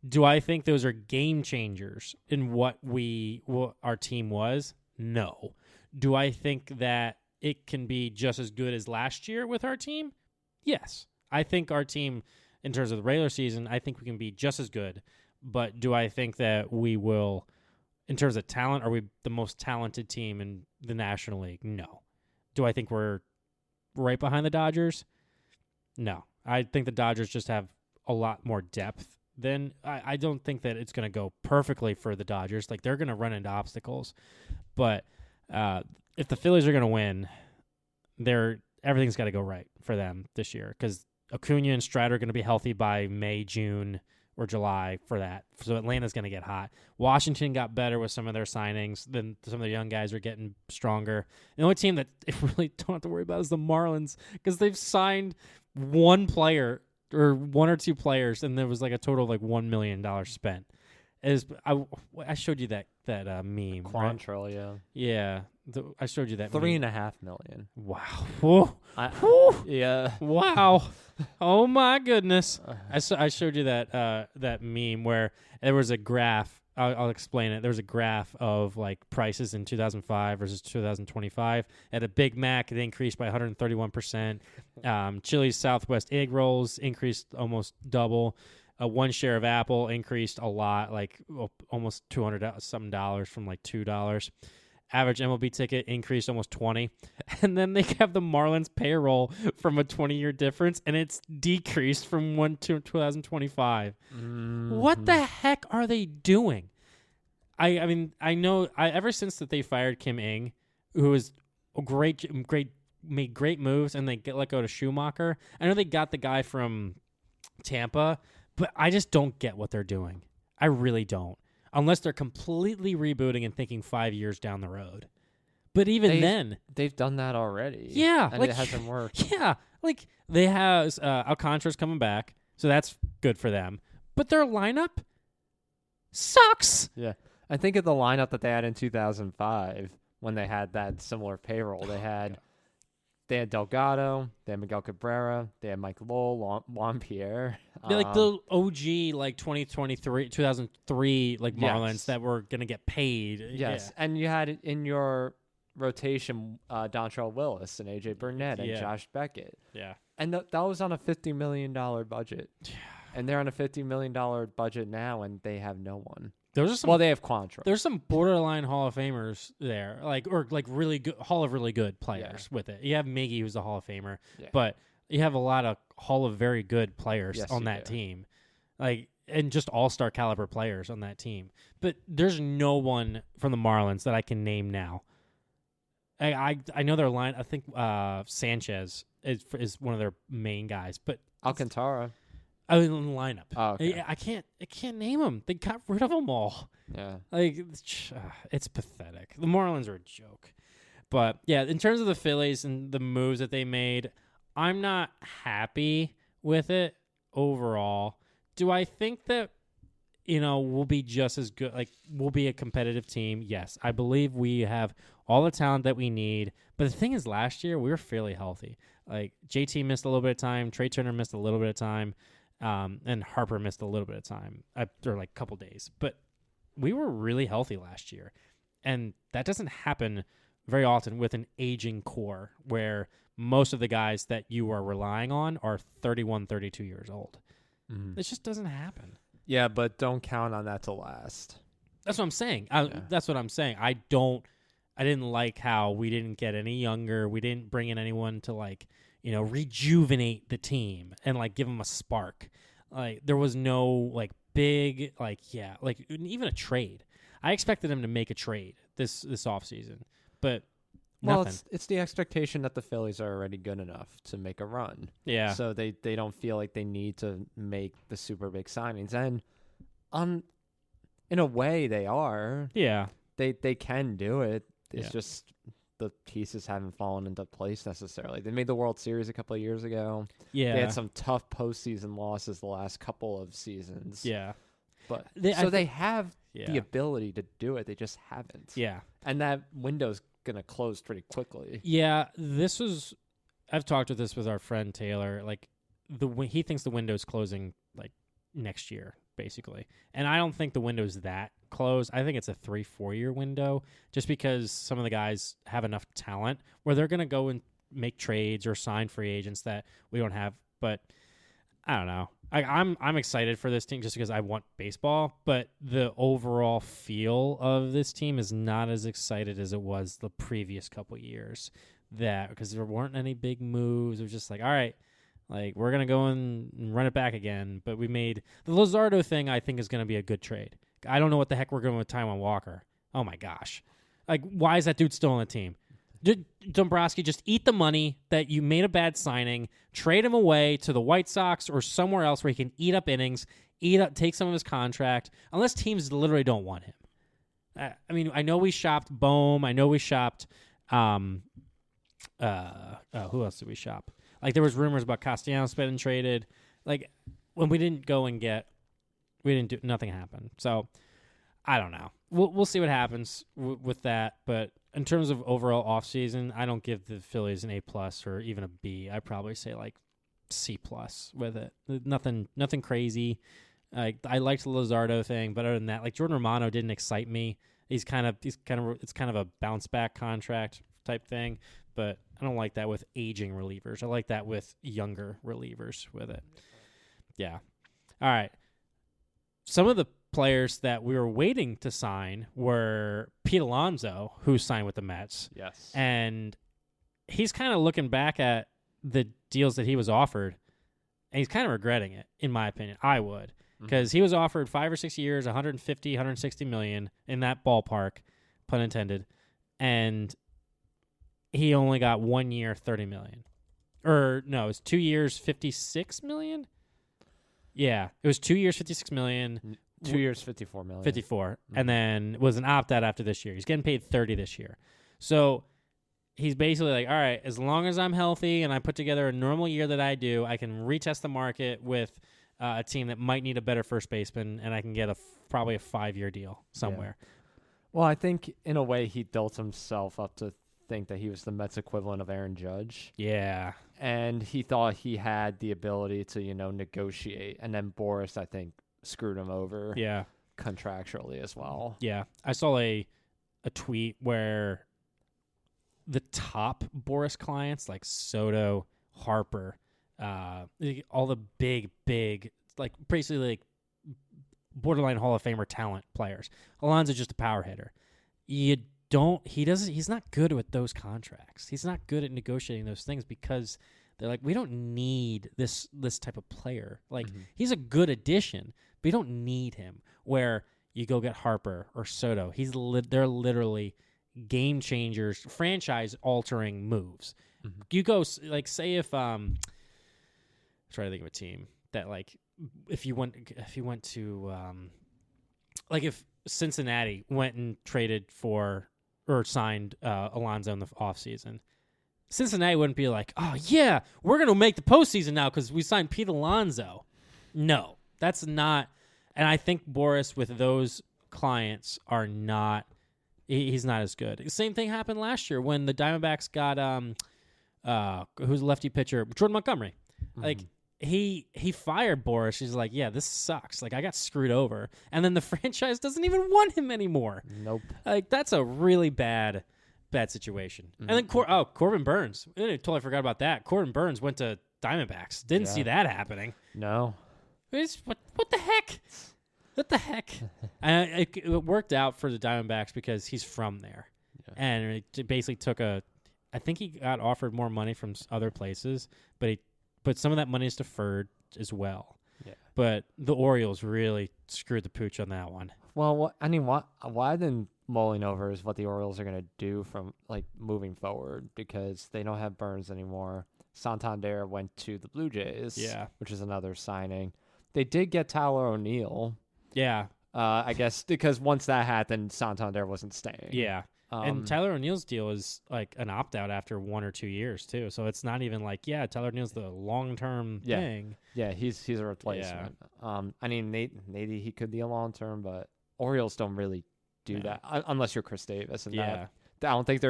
Do I think those are game changers in what our team was? No. Do I think that it can be just as good as last year with our team? Yes. I think our team, in terms of the regular season, I think we can be just as good. But do I think that we will, in terms of talent, are we the most talented team in the National League? No. Do I think we're right behind the Dodgers? No. I think the Dodgers just have a lot more depth. Then I don't think that it's going to go perfectly for the Dodgers. Like, they're going to run into obstacles. But if the Phillies are going to win, everything's got to go right for them this year, because Acuna and Strider are going to be healthy by May, June, or July for that. So Atlanta's going to get hot. Washington got better with some of their signings. Then some of the young guys are getting stronger. The only team that they really don't have to worry about is the Marlins, because they've signed one player or one or two players, and there was like a total of like $1 million spent. I showed you that meme. Quantrill, right? Yeah. I showed you that. $3.5 million. Wow. Whoa. Yeah. Wow. Oh my goodness. I showed you that meme where there was a graph. I'll explain it. There was a graph of like prices in 2005 versus 2025. At a Big Mac, it increased by 131%. Chili's Southwest egg rolls increased almost double. One share of Apple increased a lot, like almost $200 something dollars from like $2. Average MLB ticket increased almost 20. And then they have the Marlins payroll from a 20-year difference, and it's decreased from 2025. Mm-hmm. What the heck are they doing? I mean, I know ever since that they fired Kim Ng, who was made great moves, and they let go to Schumacher. I know they got the guy from Tampa, but I just don't get what they're doing. I really don't. Unless they're completely rebooting and thinking 5 years down the road. But even then, they've done that already. Yeah. And it hasn't worked. Yeah. Like, they have Alcantara's coming back, so that's good for them. But their lineup sucks. Yeah. I think of the lineup that they had in 2005 when they had that similar payroll. They had Delgado, they had Miguel Cabrera, they had Mike Lowell, Juan Pierre. They're like the OG, like 2003, like Marlins that were going to get paid. Yes, yeah. And you had in your rotation Dontrell Willis and AJ Burnett and Josh Beckett. Yeah. And that was on a $50 million budget. Yeah. And they're on a $50 million budget now, and they have no one. They have Quantrill. There's some borderline Hall of Famers there, or really good Hall of really good players with it. You have Miggy, who's a Hall of Famer, but you have a lot of Hall of very good players on that team, and just all-star caliber players on that team. But there's no one from the Marlins that I can name now. I know their line. I think Sanchez is one of their main guys, but Alcantara. In the lineup. Oh, okay. I can't name them. They got rid of them all. Yeah. It's pathetic. The Marlins are a joke. But, yeah, in terms of the Phillies and the moves that they made, I'm not happy with it overall. Do I think that, we'll be just as good, like, we'll be a competitive team? Yes. I believe we have all the talent that we need. But the thing is, last year, we were fairly healthy. Like, JT missed a little bit of time. Trey Turner missed a little bit of time. And Harper missed a little bit of time, or like a couple days. But we were really healthy last year. And that doesn't happen very often with an aging core where most of the guys that you are relying on are 31, 32 years old. Mm-hmm. It just doesn't happen. Yeah, but don't count on that to last. That's what I'm saying. That's what I'm saying. I didn't like how we didn't get any younger. We didn't bring in anyone to rejuvenate the team and give them a spark. There was no big even a trade. I expected them to make a trade this offseason, but nothing. Well, it's the expectation that the Phillies are already good enough to make a run. Yeah. So they don't feel like they need to make the super big signings, and in a way they are. Yeah. They can do it. It's just the pieces haven't fallen into place necessarily. They made the World Series a couple of years ago. Yeah. They had some tough postseason losses the last couple of seasons. Yeah. But they have the ability to do it. They just haven't. Yeah. And that window's going to close pretty quickly. Yeah, I've talked with our friend Taylor. Like, he thinks the window's closing like next year, basically. And I don't think the window's that close. I think it's a 3-4 year window, just because some of the guys have enough talent where they're going to go and make trades or sign free agents that we don't have. But I don't know. I'm excited for this team just because I want baseball, but the overall feel of this team is not as excited as it was the previous couple years. Because there weren't any big moves. It was just like, all right, like, we're going to go and run it back again. But we made the Luzardo thing, I think, is going to be a good trade. I don't know what the heck we're going with Taijuan Walker. Oh, my gosh. Like, why is that dude still on the team? Dombrowski, just eat the money that you made a bad signing, trade him away to the White Sox or somewhere else where he can eat up innings, take some of his contract, unless teams literally don't want him. I mean, I know we shopped Bohm. I know we shopped who else did we shop? Like, there was rumors about Castellanos being traded. Like, when we didn't go and nothing happened. So, I don't know. We'll see what happens with that. But in terms of overall offseason, I don't give the Phillies an A+ or even a B. I'd probably say like C+ with it. Nothing crazy. I liked the Luzardo thing, but other than that, like, Jordan Romano didn't excite me. It's kind of a bounce back contract type thing, but I don't like that with aging relievers. I like that with younger relievers with it. Yeah. All right. Some of the players that we were waiting to sign were Pete Alonso, who signed with the Mets. Yes. And he's kind of looking back at the deals that he was offered, and he's kind of regretting it, in my opinion. I would. Because he was offered 5 or 6 years, 150, 160 million in that ballpark, pun intended, and he only got 1 year, 30 million. Or no, it was 2 years, 56 million? Yeah, it was 2 years, 56 million. 2 years, 54 million. 54. And then was an opt-out after this year. He's getting paid 30 this year. So he's basically like, all right, as long as I'm healthy and I put together a normal year that I do, I can retest the market with a team that might need a better first baseman, and I can get probably a 5-year deal somewhere. Yeah. Well, I think in a way he built himself up to think that he was the Mets equivalent of Aaron Judge. Yeah. And he thought he had the ability to, negotiate. And then Boris, I think, screwed him over. Yeah. Contractually as well. Yeah. I saw a tweet where the top Boris clients, like Soto, Harper, all the big, like, basically like borderline Hall of Famer talent players. Alonso's just a power hitter. He's not good with those contracts. He's not good at negotiating those things because they're like, we don't need this type of player. Like, he's a good addition, but you don't need him. Where you go get Harper or Soto, they're literally game changers, franchise altering moves. You go, like, say if try to think of a team that, like, if you went to like, if Cincinnati went and traded for or signed Alonso in the offseason, Cincinnati wouldn't be like, oh yeah, we're gonna make the postseason now because we signed Pete Alonso. No, that's not. And I think Boris with those clients are not. He's not as good. The same thing happened last year when the Diamondbacks got who's a lefty pitcher, Jordan Montgomery. Like, he fired Boris. He's like, yeah, this sucks. Like, I got screwed over. And then the franchise doesn't even want him anymore. Nope. Like, that's a really bad situation. And then Corbin Burns. I totally forgot about that. Corbin Burns went to Diamondbacks. Didn't see that happening. No. What the heck? What the heck? And it worked out for the Diamondbacks because he's from there. Yeah. And it basically took I think he got offered more money from other places, but some of that money is deferred as well. Yeah. But the Orioles really screwed the pooch on that one. Well, why then mulling over is what the Orioles are going to do from, like, moving forward, because they don't have Burns anymore. Santander went to the Blue Jays, which is another signing. They did get Tyler O'Neill. Yeah. I guess because once that happened, Santander wasn't staying. Yeah. And Tyler O'Neill's deal is like an opt-out after 1 or 2 years too. So it's not even like, Tyler O'Neill's the long-term thing. Yeah, he's a replacement. I mean, maybe he could be a long-term, but Orioles don't really do that unless you're Chris Davis. And I don't think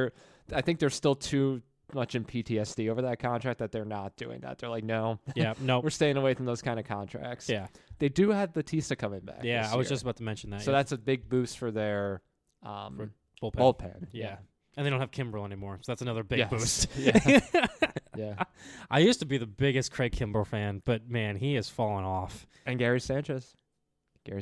I think they're still too much in PTSD over that contract that they're not doing that. They're like, no, we're staying away from those kind of contracts. Yeah, they do have Batista coming back. Yeah, I was just about to mention that. So that's a big boost for their bullpen. Yeah. And they don't have Kimbrel anymore, so that's another big boost. Yeah. I used to be the biggest Craig Kimbrel fan, but man, he has fallen off. And Gary Sanchez.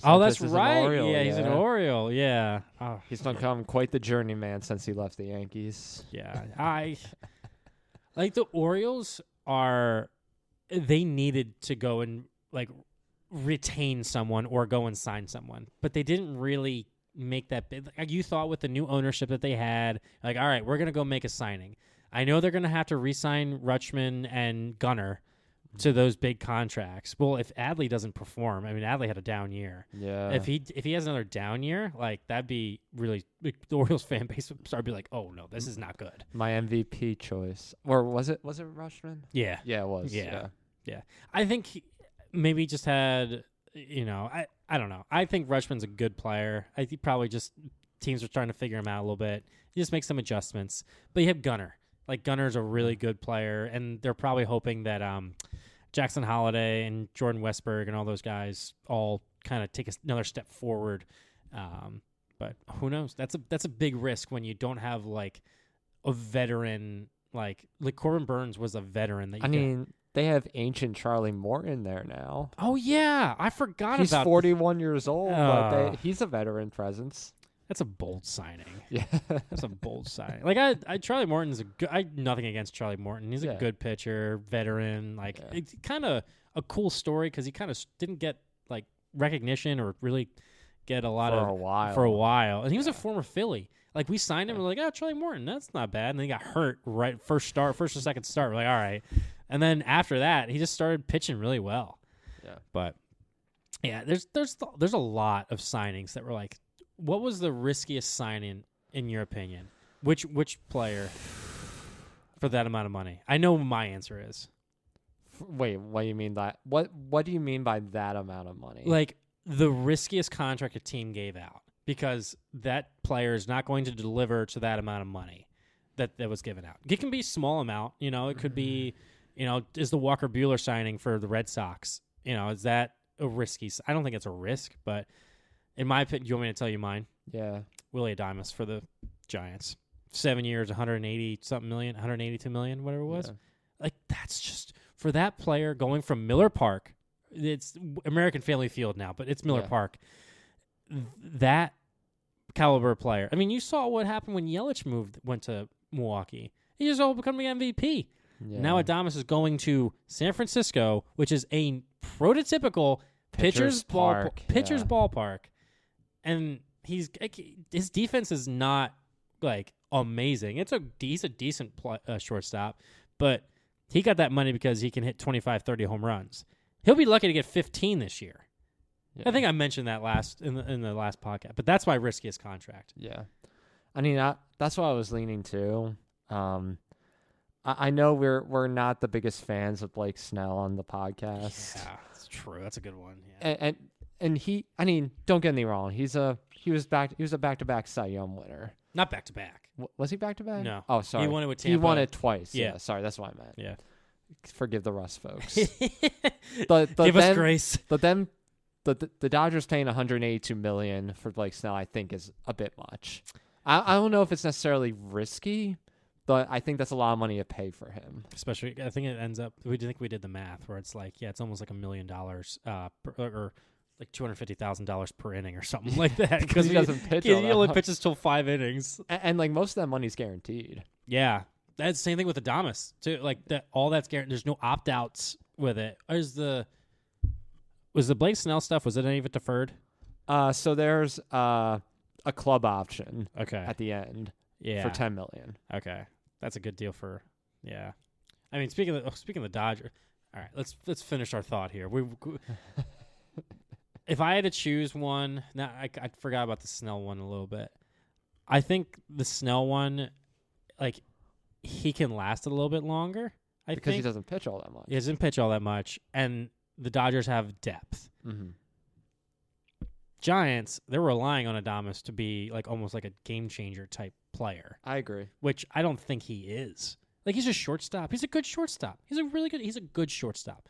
Oh, that's right. He's an Oriole. Yeah. Oh, he's become quite the journeyman since he left the Yankees. Yeah. I like the Orioles they needed to go and like retain someone or go and sign someone, but they didn't really make that big. Like you thought with the new ownership that they had, like, all right, we're going to go make a signing. I know they're going to have to re-sign Rutschman and Gunnar to those big contracts. Well, if Adley doesn't perform, I mean, Adley had a down year. Yeah. If he has another down year, like that'd be really the Orioles fan base would start to be like, oh no, this is not good. My MVP choice, or was it Rutschman? Yeah. Yeah, it was. Yeah. I think he maybe just had, I don't know. I think Rutschman's a good player. I think probably just teams are trying to figure him out a little bit. You just make some adjustments. But you have Gunnar. Like Gunnar's a really good player, and they're probably hoping that Jackson Holliday and Jordan Westberg and all those guys all kind of take another step forward. But who knows? That's a big risk when you don't have like a veteran like Corbin Burns was a veteran. They have ancient Charlie Morton there now. Oh yeah, I forgot he's about. He's 41 years old, but he's a veteran presence. That's a bold signing. Yeah, that's a bold signing. Like Charlie Morton's a good. I nothing against Charlie Morton. He's a good pitcher, veteran. Like it's kind of a cool story because he kind of didn't get like recognition or really get a lot for a while. And he was a former Philly. Like we signed him, and we're like, oh, Charlie Morton, that's not bad. And then he got hurt right first or second start. We're like, all right. And then after that, he just started pitching really well. Yeah. But yeah, there's a lot of signings that were like, what was the riskiest signing in your opinion? Which player for that amount of money? I know my answer is. Wait, what do you mean that? What do you mean by that amount of money? Like the riskiest contract a team gave out because that player is not going to deliver to that amount of money that was given out. It can be a small amount, it could be, is the Walker Buehler signing for the Red Sox, is that a risky? I don't think it's a risk, but in my opinion, you want me to tell you mine? Yeah. Willie Adames for the Giants. 7 years, 180-something million, 182 million, whatever it was. Yeah. Like, that's just, for that player going from Miller Park, it's American Family Field now, but it's Miller Park. That caliber player. I mean, you saw what happened when Yelich went to Milwaukee. He just all become the MVP. Yeah. Now Adames is going to San Francisco, which is a prototypical pitcher's ballpark. And his defense is not like amazing. He's a decent shortstop, but he got that money because he can hit 25, 30 home runs. He'll be lucky to get 15 this year. Yeah. I think I mentioned that in the last podcast, but that's my riskiest contract. Yeah. I mean, that's what I was leaning to. I know we're not the biggest fans of Blake Snell on the podcast. Yeah, that's true. That's a good one. Yeah. And he, I mean, don't get me wrong. He was a back-to-back Cy Young winner. Not back-to-back. Was he back-to-back? No. Oh, sorry. He won it with Tampa. He won it twice. Yeah. Sorry, that's what I meant. Yeah. Forgive the Russ folks. Give us grace. But then the Dodgers paying $182 million for Blake Snell, I think, is a bit much. I don't know if it's necessarily risky, but I think that's a lot of money to pay for him. Especially, I think it ends up. We did the math where it's like, it's almost like $1 million, or like $250,000 per inning or something like that because he doesn't pitch. He only pitches till 5 innings, and like most of that money's guaranteed. Yeah, that's the same thing with Adames too. Like that, all that's guaranteed. There's no opt outs with it. Was the Blake Snell stuff? Was it any of it deferred? So there's a club option. Okay. At the end. Yeah. For $10 million. Okay, that's a good deal for. Yeah, I mean, speaking of the Dodgers. All right, let's finish our thought here. If I had to choose one, now I forgot about the Snell one a little bit. I think the Snell one, like, he can last a little bit longer. Because he doesn't pitch all that much. He doesn't pitch all that much, and the Dodgers have depth. Mm-hmm. Giants, they're relying on Adames to be like almost like a game changer type player. I agree. Which I don't think he is. Like, he's a shortstop. He's a good shortstop. He's a good shortstop.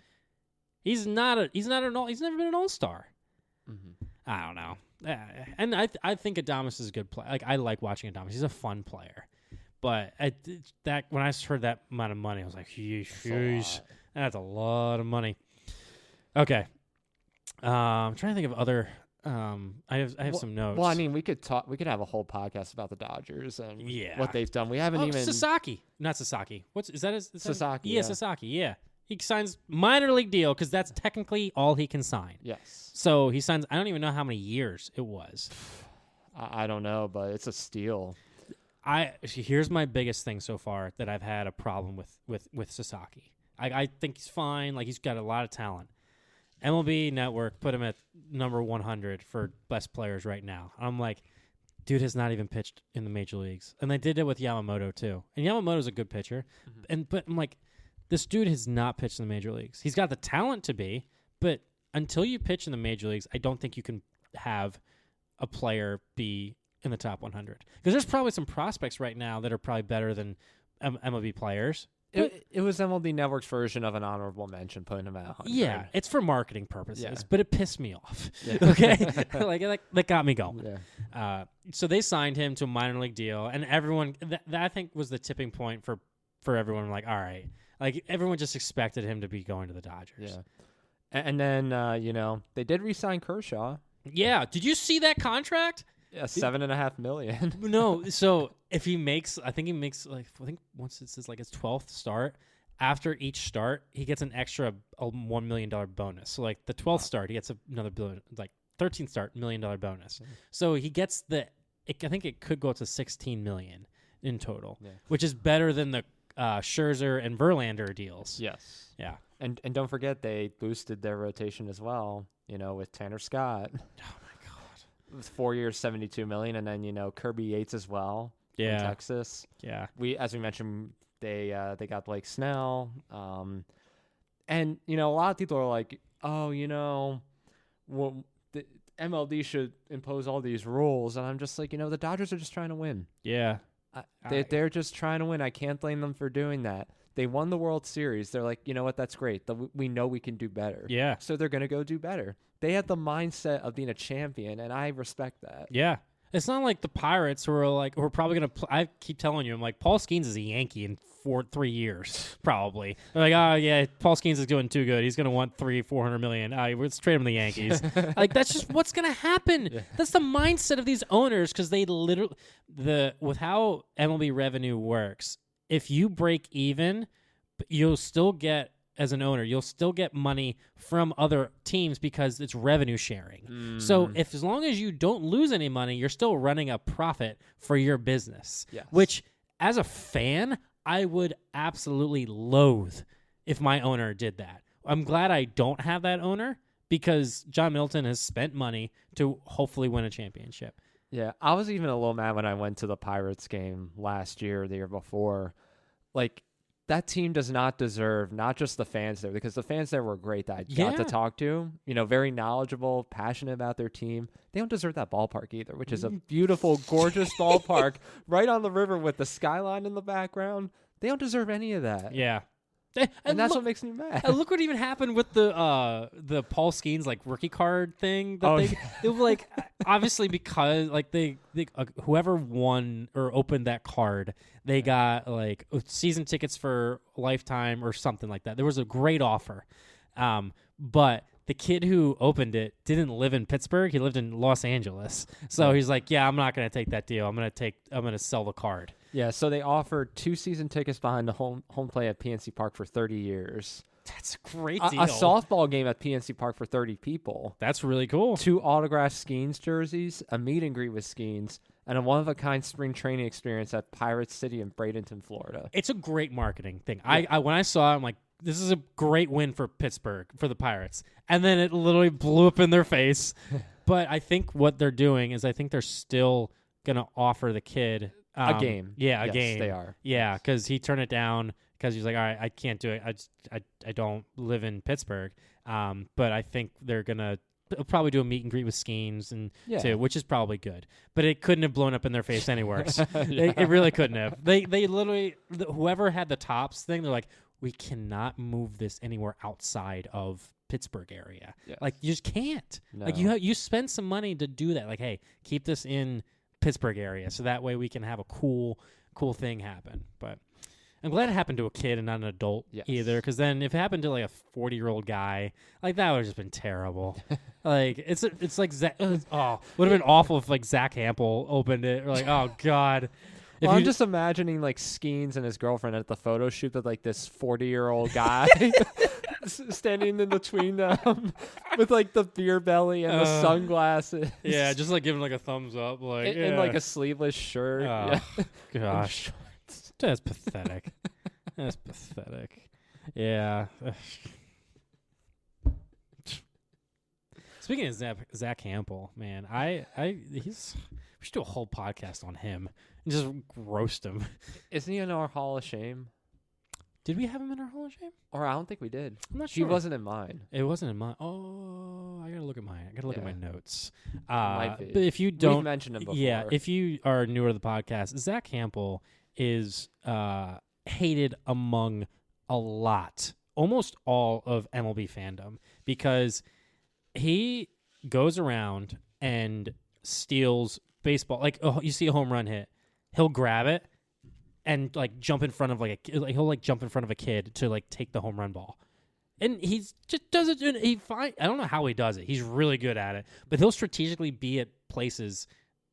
He's never been an all-star. Mm-hmm. I don't know. And I think Adames is a good player. Like, I like watching Adames. He's a fun player. But when I heard that amount of money, I was like, sheesh, that's a lot of money. Okay. I'm trying to think of other. I have some notes. Well, I mean, we could have a whole podcast about the Dodgers and what they've done. We haven't even Sasaki, not Sasaki. Is that Sasaki? Yeah, Sasaki. Yeah, he signs minor league deal because that's technically all he can sign. Yes. So he signs. I don't even know how many years it was. I don't know, but it's a steal. Here's my biggest thing so far that I've had a problem with Sasaki. I think he's fine. Like, he's got a lot of talent. MLB Network put him at number 100 for best players right now. I'm like, dude has not even pitched in the major leagues, and they did it with Yamamoto too. And Yamamoto's a good pitcher, but I'm like, this dude has not pitched in the major leagues. He's got the talent to be, but until you pitch in the major leagues, I don't think you can have a player be in the top 100, because there's probably some prospects right now that are probably better than MLB players. It was MLB Network's version of an honorable mention, putting him out. Yeah, it's for marketing purposes, but it pissed me off. Yeah. Okay, that got me going. Yeah. So they signed him to a minor league deal, and everyone that I think was the tipping point for everyone. Like, all right, like, everyone just expected him to be going to the Dodgers. Yeah, and then they did re-sign Kershaw. Yeah, did you see that contract? Yeah, $7.5 million. No, so if he makes, I think once it's his 12th start, after each start, he gets an extra $1 million bonus. So, like, the 12th start, he gets another billion, 13th start, $1 million bonus. Mm-hmm. So he gets I think it could go up to $16 million in total, which is better than the Scherzer and Verlander deals. Yes. Yeah. And don't forget, they boosted their rotation as well, with Tanner Scott. Oh, it was 4 years, $72 million, and then Kirby Yates as well. Yeah, from Texas. Yeah, as we mentioned, they got Blake Snell, and a lot of people are like, well, the MLB should impose all these rules, and I'm just like, the Dodgers are just trying to win. Yeah, they're just trying to win. I can't blame them for doing that. They won the World Series. They're like, you know what? That's great. We know we can do better. Yeah. So they're going to go do better. They had the mindset of being a champion, and I respect that. Yeah. It's not like the Pirates who are probably going to I keep telling you, I'm like, Paul Skeens is a Yankee in 3 years, probably. They're like, oh, yeah, Paul Skeens is doing too good. He's going to want $400 million. Let's trade him to the Yankees. Like, that's just what's going to happen. Yeah. That's the mindset of these owners, because they literally, with how MLB revenue works, if you break even, you'll still get, as an owner, you'll still get money from other teams because it's revenue sharing. So as long as you don't lose any money, you're still running a profit for your business, which as a fan, I would absolutely loathe if my owner did that. I'm glad I don't have that owner, because John Middleton has spent money to hopefully win a championship. Yeah, I was even a little mad when I went to the Pirates game last year, the year before. Like, that team does not deserve not just the fans there, because the fans there were great that I got to talk to, very knowledgeable, passionate about their team. They don't deserve that ballpark either, which is a beautiful, gorgeous ballpark right on the river with the skyline in the background. They don't deserve any of that. Yeah. And that's what makes me mad. Look what even happened with the Paul Skeens rookie card thing. It was obviously because they whoever won or opened that card, they got season tickets for lifetime or something like that. There was a great offer, but the kid who opened it didn't live in Pittsburgh. He lived in Los Angeles. So he's like, yeah, I'm not going to take that deal. I'm going to sell the card. Yeah, so they offered 2 season tickets behind the home play at PNC Park for 30 years. That's a great deal. A softball game at PNC Park for 30 people. That's really cool. 2 autographed Skeens jerseys, a meet and greet with Skeens, and a one-of-a-kind spring training experience at Pirate City in Bradenton, Florida. It's a great marketing thing. Yeah. I when I saw it, I'm like, this is a great win for Pittsburgh, for the Pirates. And then it literally blew up in their face. But I think what they're doing is they're still gonna offer the kid a game. Yeah, a yes, game. They are. Yeah, because he turned it down because he's like, all right, I can't do it. I don't live in Pittsburgh. But I think they're gonna probably do a meet and greet with Skeens and too, which is probably good. But it couldn't have blown up in their face any worse. It really couldn't have. They literally, whoever had the Tops thing, they're like, we cannot move this anywhere outside of Pittsburgh area. Yes. Like, you just can't. No. Like, you spend some money to do that. Like, hey, keep this in Pittsburgh area so that way we can have a cool thing happen. But I'm glad it happened to a kid and not an adult either, because then if it happened to like a 40-year-old guy, like that would have just been terrible. Like it's like would have been awful if like Zach Hampel opened it. Or like, oh God. Well, I'm just imagining like Skeens and his girlfriend at the photo shoot with like this 40-year-old guy standing in between them with like the beer belly and the sunglasses. Yeah, just like giving like a thumbs up, like in like a sleeveless shirt. Gosh, that's pathetic. That's pathetic. Yeah. Speaking of Zach Hampel, man, we should do a whole podcast on him and just roast him. Isn't he in our Hall of Shame? Did we have him in our Hall of Shame? Or I don't think we did. I'm not sure. He wasn't in mine. It wasn't in mine. Oh, I gotta look at mine. I gotta look at my notes. Might be. But if you don't, we've mentioned him before. Yeah, if you are newer to the podcast, Zach Hampel is hated among almost all of MLB fandom, because he goes around and steals baseball. Like, you see a home run hit, he'll grab it and like jump in front of he'll jump in front of a kid to like take the home run ball. And he just does it. I don't know how he does it. He's really good at it, but he'll strategically be at places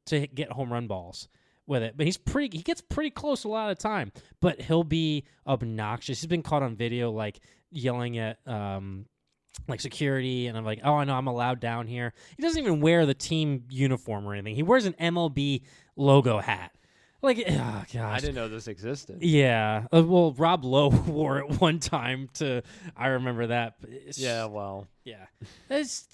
to get home run balls with it. But he gets pretty close a lot of the time, but he'll be obnoxious. He's been caught on video like yelling at like security, and I'm like, oh, I know I'm allowed down here. He doesn't even wear the team uniform or anything. He wears an MLB logo hat. Like, oh gosh, I didn't know this existed. Yeah, well, Rob Lowe wore it one time I remember that. Yeah, well, yeah, it's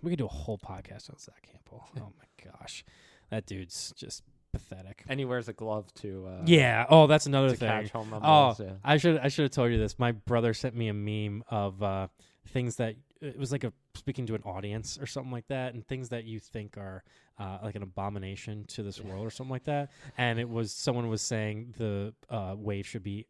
we could do a whole podcast on Zach Hampel. Oh my gosh, that dude's just pathetic. And he wears a glove too. Yeah. Oh, that's another thing. Catch home run balls, yeah. I should have told you this. My brother sent me a meme of things that it was like speaking to an audience or something like that, and things that you think are like an abomination to this world or something like that. And it was someone was saying the wave should be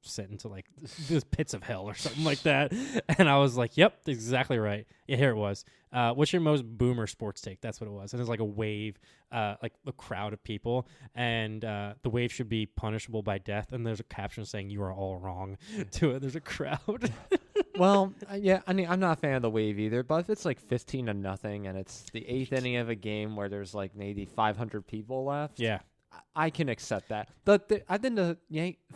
sent into like the pits of hell or something like that. And I was like, yep, exactly right. Yeah, here it was. What's your most boomer sports take? That's what it was. And it's like a wave, like a crowd of people, and the wave should be punishable by death. And there's a caption saying you are all wrong to it. There's a crowd. Well, yeah, I mean, I'm not a fan of the wave either, but if it's like 15-0 and it's the 8th inning of a game where there's like maybe 500 people left, yeah, I can accept that. I've been to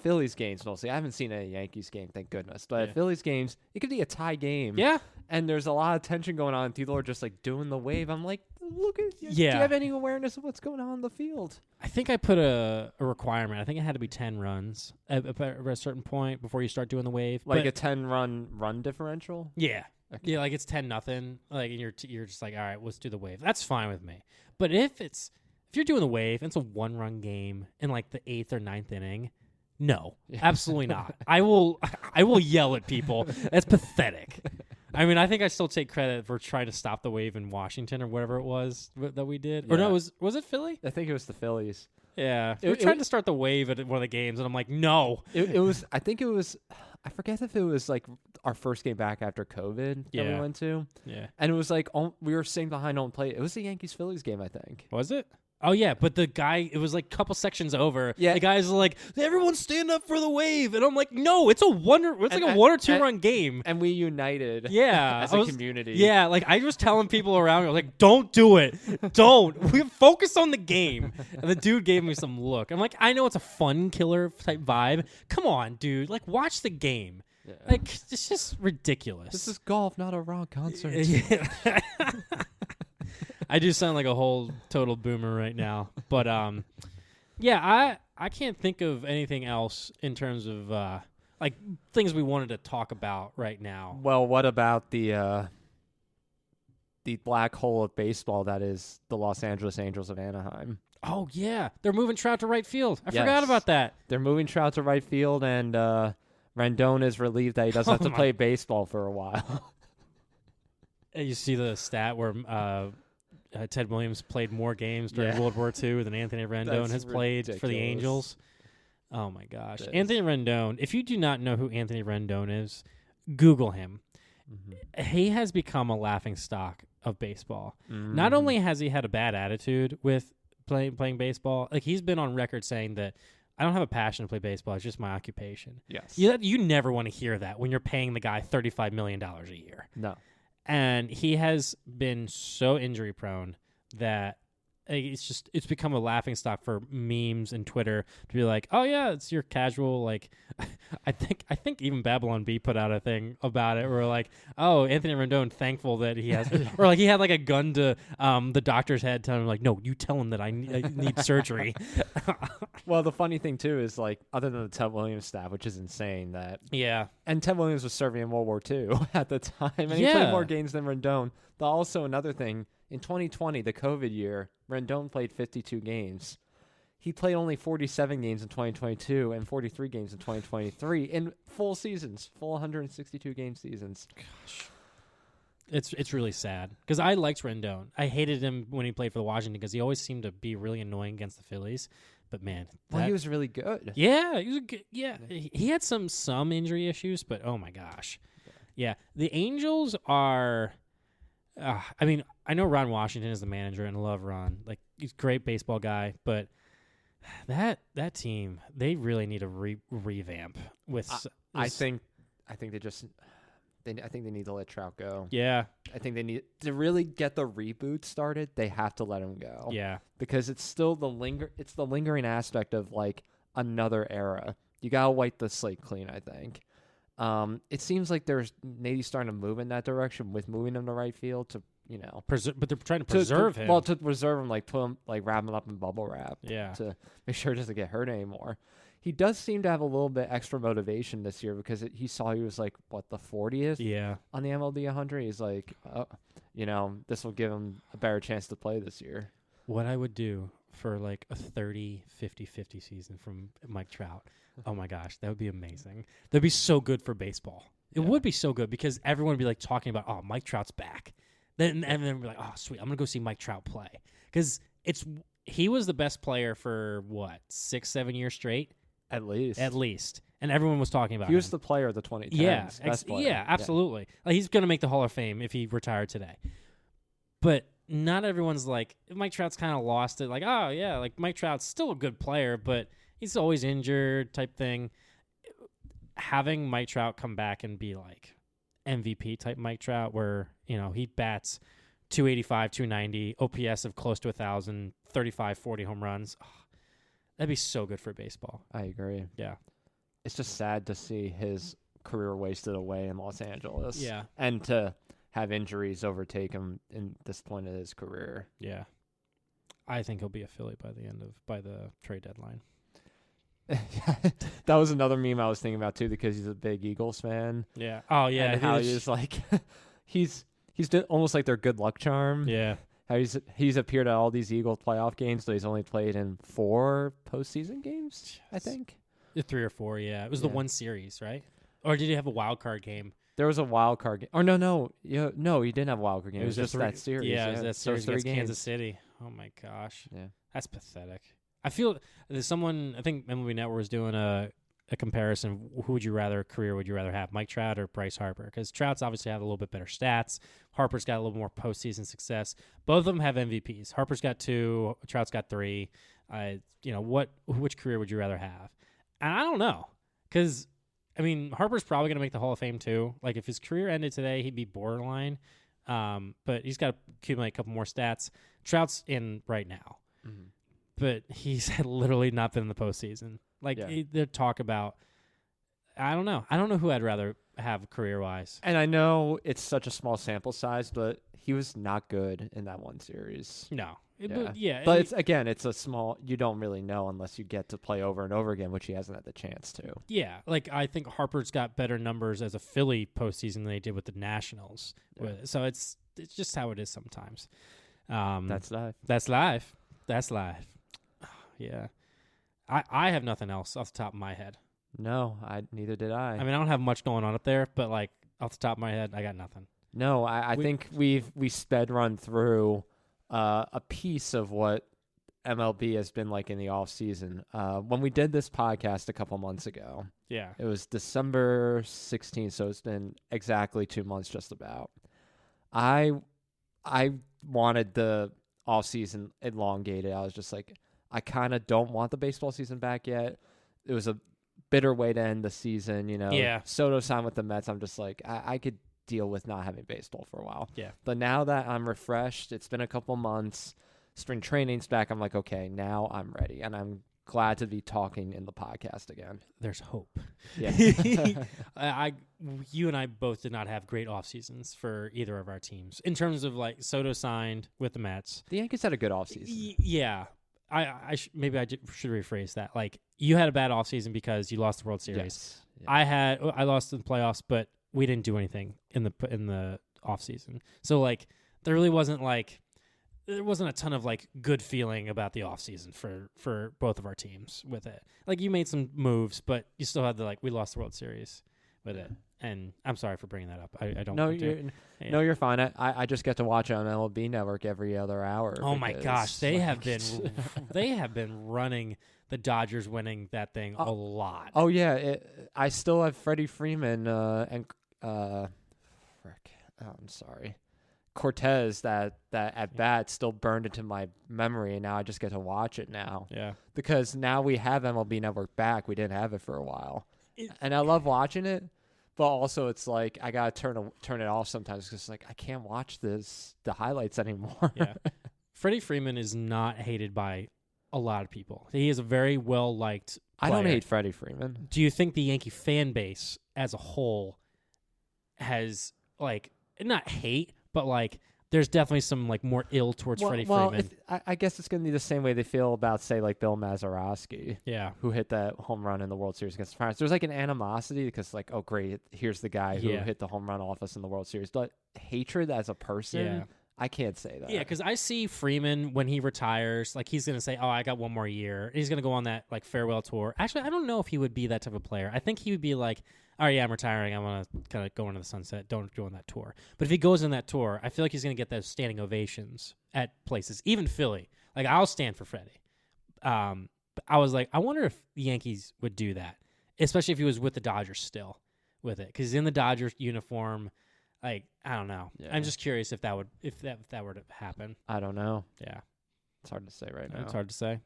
Phillies games mostly. I haven't seen a Yankees game, thank goodness. But at Phillies games, it could be a tie game. Yeah. And there's a lot of tension going on. People are just like doing the wave. I'm like, look at you. Yeah. Do you have any awareness of what's going on in the field? I think I put a requirement. I think it had to be 10 runs at a certain point before you start doing the wave. Like a 10-run differential? Yeah. Okay. Yeah, like it's 10-0. Like, and you're just like, all right, let's do the wave. That's fine with me. But if you're doing the wave and it's a 1-run game in like the 8th or 9th inning, no, absolutely not. I will yell at people. That's pathetic. I mean, I think I still take credit for trying to stop the wave in Washington or whatever it was that we did. Yeah. Or no, was it Philly? I think it was the Phillies. Yeah, we were trying to start the wave at one of the games, and I'm like, no. It was. I think it was. I forget if it was like our first game back after COVID that we went to. Yeah, and it was like we were sitting behind home plate. It was the Yankees-Phillies game, I think. Was it? Oh, yeah, but the guy, it was like a couple sections over. Yeah. The guys are like, everyone stand up for the wave. And I'm like, no, it's like a 1 or 2-run game. And we united as a community. Yeah, like I was telling people around me, I was like, don't do it. Don't. We focus on the game. And the dude gave me some look. I'm like, I know it's a fun killer type vibe. Come on, dude. Like, watch the game. Yeah. Like, it's just ridiculous. This is golf, not a rock concert. Yeah. I do sound like a whole total boomer right now, but yeah, I can't think of anything else in terms of like things we wanted to talk about right now. Well, what about the black hole of baseball that is the Los Angeles Angels of Anaheim? Oh, yeah. They're moving Trout to right field. I forgot about that. They're moving Trout to right field, and Rendon is relieved that he doesn't have to play baseball for a while. You see the stat where Ted Williams played more games during World War II than Anthony Rendon has played for the Angels. Oh, my gosh. Anthony Rendon, if you do not know who Anthony Rendon is, Google him. Mm-hmm. He has become a laughingstock of baseball. Mm-hmm. Not only has he had a bad attitude with playing baseball, like he's been on record saying that I don't have a passion to play baseball. It's just my occupation. Yes. You never want to hear that when you're paying the guy $35 million a year. No. And he has been so injury prone that it's become a laughingstock for memes and Twitter to be like, oh yeah, it's your casual, like, I think even Babylon B put out a thing about it where like, oh, Anthony Rendon thankful that he has, or like he had like a gun to the doctor's head telling him like, no, you tell him that I need surgery. Well, the funny thing too is like, other than the Ted Williams staff, which is insane that, and Ted Williams was serving in World War II at the time, and he played more games than Rendon. But also another thing, in 2020, the COVID year, Rendon played 52 games. He played only 47 games in 2022 and 43 games in 2023 in full seasons, full 162 game seasons. Gosh. It's really sad because I liked Rendon. I hated him when he played for the Washington because he always seemed to be really annoying against the Phillies. But man, he was really good. Yeah, he was good. Yeah, he had some injury issues, but oh my gosh, yeah. The Angels are. I mean, I know Ron Washington is the manager, and I love Ron. Like, he's a great baseball guy, but that team, they really need a revamp. I think they just. I think they need to let Trout go. Yeah. I think they need to really get the reboot started. They have to let him go. Yeah. Because it's still the lingering aspect of like another era. You gotta wipe the slate clean, I think. It seems like there's maybe starting to move in that direction with moving him to right field to, but they're trying to preserve him. Well, to preserve him, like put him, like wrap him up in bubble wrap. Yeah. To make sure he doesn't get hurt anymore. He does seem to have a little bit extra motivation this year because he saw he was like, the 40th on the MLB 100. He's like, this will give him a better chance to play this year. What I would do for like a 30-50-50 season from Mike Trout, oh my gosh, that would be amazing. That'd be so good for baseball. It would be so good because everyone would be like talking about, oh, Mike Trout's back. And then we're like, oh, sweet, I'm going to go see Mike Trout play. Because he was the best player for, 6-7 years straight? At least. And everyone was talking about him. He was the player of the 2010s. Best player. Yeah, absolutely. Yeah. Like, he's going to make the Hall of Fame if he retired today. But not everyone's like, Mike Trout's kind of lost it. Like, oh, yeah, like Mike Trout's still a good player, but he's always injured type thing. Having Mike Trout come back and be like MVP type Mike Trout where, he bats 285, 290, OPS of close to 1,000, 35, 40 home runs. Oh, that'd be so good for baseball. I agree. Yeah. It's just sad to see his career wasted away in Los Angeles. Yeah. And to have injuries overtake him in this point of his career. Yeah. I think he'll be a Philly by the trade deadline. That was another meme I was thinking about too because he's a big Eagles fan. Yeah. Oh yeah. And how he's like he's almost like their good luck charm. Yeah. How he's appeared at all these Eagles playoff games, but he's only played in 4 postseason games, I think. 3 or 4, yeah. It was the one series, right? Or did he have a wild card game? There was a wild card game. Or no, he didn't have a wild card game. It was just that series. Yeah, it was that series against Kansas City. Oh my gosh. Yeah. That's pathetic. I feel there's someone, I think MLB Network was doing a comparison. Who would you rather have, Mike Trout or Bryce Harper? Because Trout's obviously have a little bit better stats. Harper's got a little more postseason success. Both of them have MVPs. Harper's got 2. Trout's got 3. Which career would you rather have? And I don't know, because Harper's probably going to make the Hall of Fame too. Like if his career ended today, he'd be borderline. But he's got to accumulate a couple more stats. Trout's in right now. Mm-hmm. But he's literally not been in the postseason. They talk about, I don't know. I don't know who I'd rather have career-wise. And I know it's such a small sample size, but he was not good in that one series. No. But it's a small, you don't really know unless you get to play over and over again, which he hasn't had the chance to. Yeah. I think Harper's got better numbers as a Philly postseason than they did with the Nationals. Yeah. So it's just how it is sometimes. That's life. That's life. Yeah. I have nothing else off the top of my head. No, neither did I. I mean, I don't have much going on up there, but like off the top of my head, I got nothing. No, I think we sped run through a piece of what MLB has been like in the off season. When we did this podcast a couple months ago, it was December 16th, so it's been exactly 2 months, just about. I wanted the off season elongated. I was just like, I kind of don't want the baseball season back yet. It was a bitter way to end the season, you know. Yeah. Soto signed with the Mets. I'm just like, I could deal with not having baseball for a while. Yeah. But now that I'm refreshed, it's been a couple months. Spring training's back. I'm like, okay, now I'm ready, and I'm glad to be talking in the podcast again. There's hope. Yeah. You and I both did not have great off seasons for either of our teams in terms of like Soto signed with the Mets. The Yankees had a good off season. Yeah. Maybe I should rephrase that. Like, you had a bad offseason because you lost the World Series. Yes. Yeah. I lost in the playoffs, but we didn't do anything in the offseason. So like there wasn't a ton of like good feeling about the offseason for both of our teams with it. Like, you made some moves, but you still had we lost the World Series with it. And I'm sorry for bringing that up. I don't. No, you're fine. I just get to watch on MLB Network every other hour. Oh my gosh, they have been running the Dodgers winning that thing a lot. Oh yeah, I still have Freddie Freeman and I'm sorry, Cortez. That at bat still burned into my memory, and now I just get to watch it now. Yeah, because now we have MLB Network back. We didn't have it for a while, and I love watching it. But also, it's like I gotta turn it off sometimes because like I can't watch the highlights anymore. Yeah, Freddie Freeman is not hated by a lot of people. He is a very well liked player. I don't hate Freddie Freeman. Do you think the Yankee fan base as a whole has like not hate, but like there's definitely some like more ill towards Freddie Freeman? I guess it's going to be the same way they feel about, say, like Bill Mazeroski, who hit that home run in the World Series against the Pirates. There's like an animosity because like, oh great, here's the guy who hit the home run off us in the World Series. But hatred as a person, I can't say that. Yeah, because I see Freeman when he retires, like he's gonna say, "Oh, I got one more year." He's gonna go on that like farewell tour. Actually, I don't know if he would be that type of player. I think he would be like, "Oh yeah, I'm retiring. I want to kind of go into the sunset. Don't go on that tour." But if he goes on that tour, I feel like he's gonna get those standing ovations at places, even Philly. Like, I'll stand for Freddie. But I was like, I wonder if the Yankees would do that, especially if he was with the Dodgers still with it, because he's in the Dodgers uniform. Like, I don't know. Yeah. I'm just curious if that were to happen. I don't know. Yeah. It's hard to say right now. It's hard to say.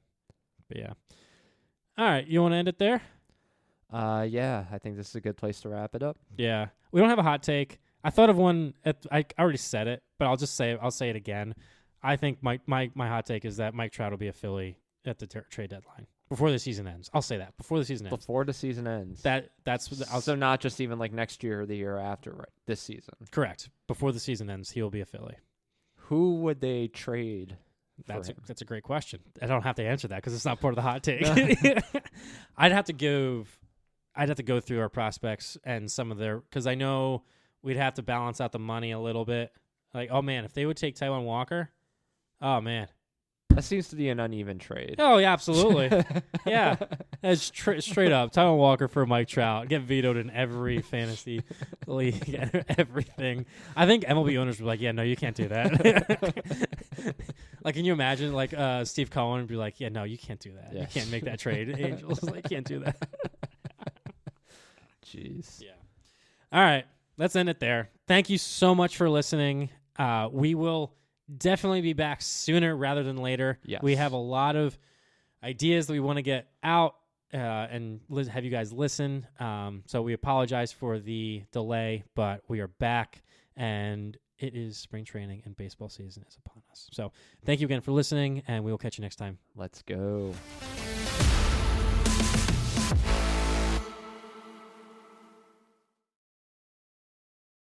But yeah. All right. You want to end it there? Yeah. I think this is a good place to wrap it up. Yeah. We don't have a hot take. I thought of one. I already said it, but I'll say it again. I think my hot take is that Mike Trout will be a Philly at the trade deadline. Before the season ends. I'll say that. Before the season ends. Before the season ends. So not just even like next year or the year after, right? This season. Correct. Before the season ends, he will be a Philly. Who would they trade? That's a great question. I don't have to answer that because it's not part of the hot take. I'd have to go through our prospects and some of their, because I know we'd have to balance out the money a little bit. Like, oh man, if they would take Taijuan Walker, oh man. That seems to be an uneven trade. Oh, yeah, absolutely. Yeah. That's straight up. Taijuan Walker for Mike Trout. Get vetoed in every fantasy league, everything. I think MLB owners were like, yeah, no, you can't do that. Like, can you imagine, like, Steve Cohen would be like, yeah, no, you can't do that. Yes. You can't make that trade. Angels, like, can't do that. Jeez. Yeah. All right. Let's end it there. Thank you so much for listening. We will definitely be back sooner rather than later. Yes. We have a lot of ideas that we want to get out and have you guys listen. So we apologize for the delay, but we are back, and it is spring training and baseball season is upon us. So thank you again for listening, and we will catch you next time. Let's go.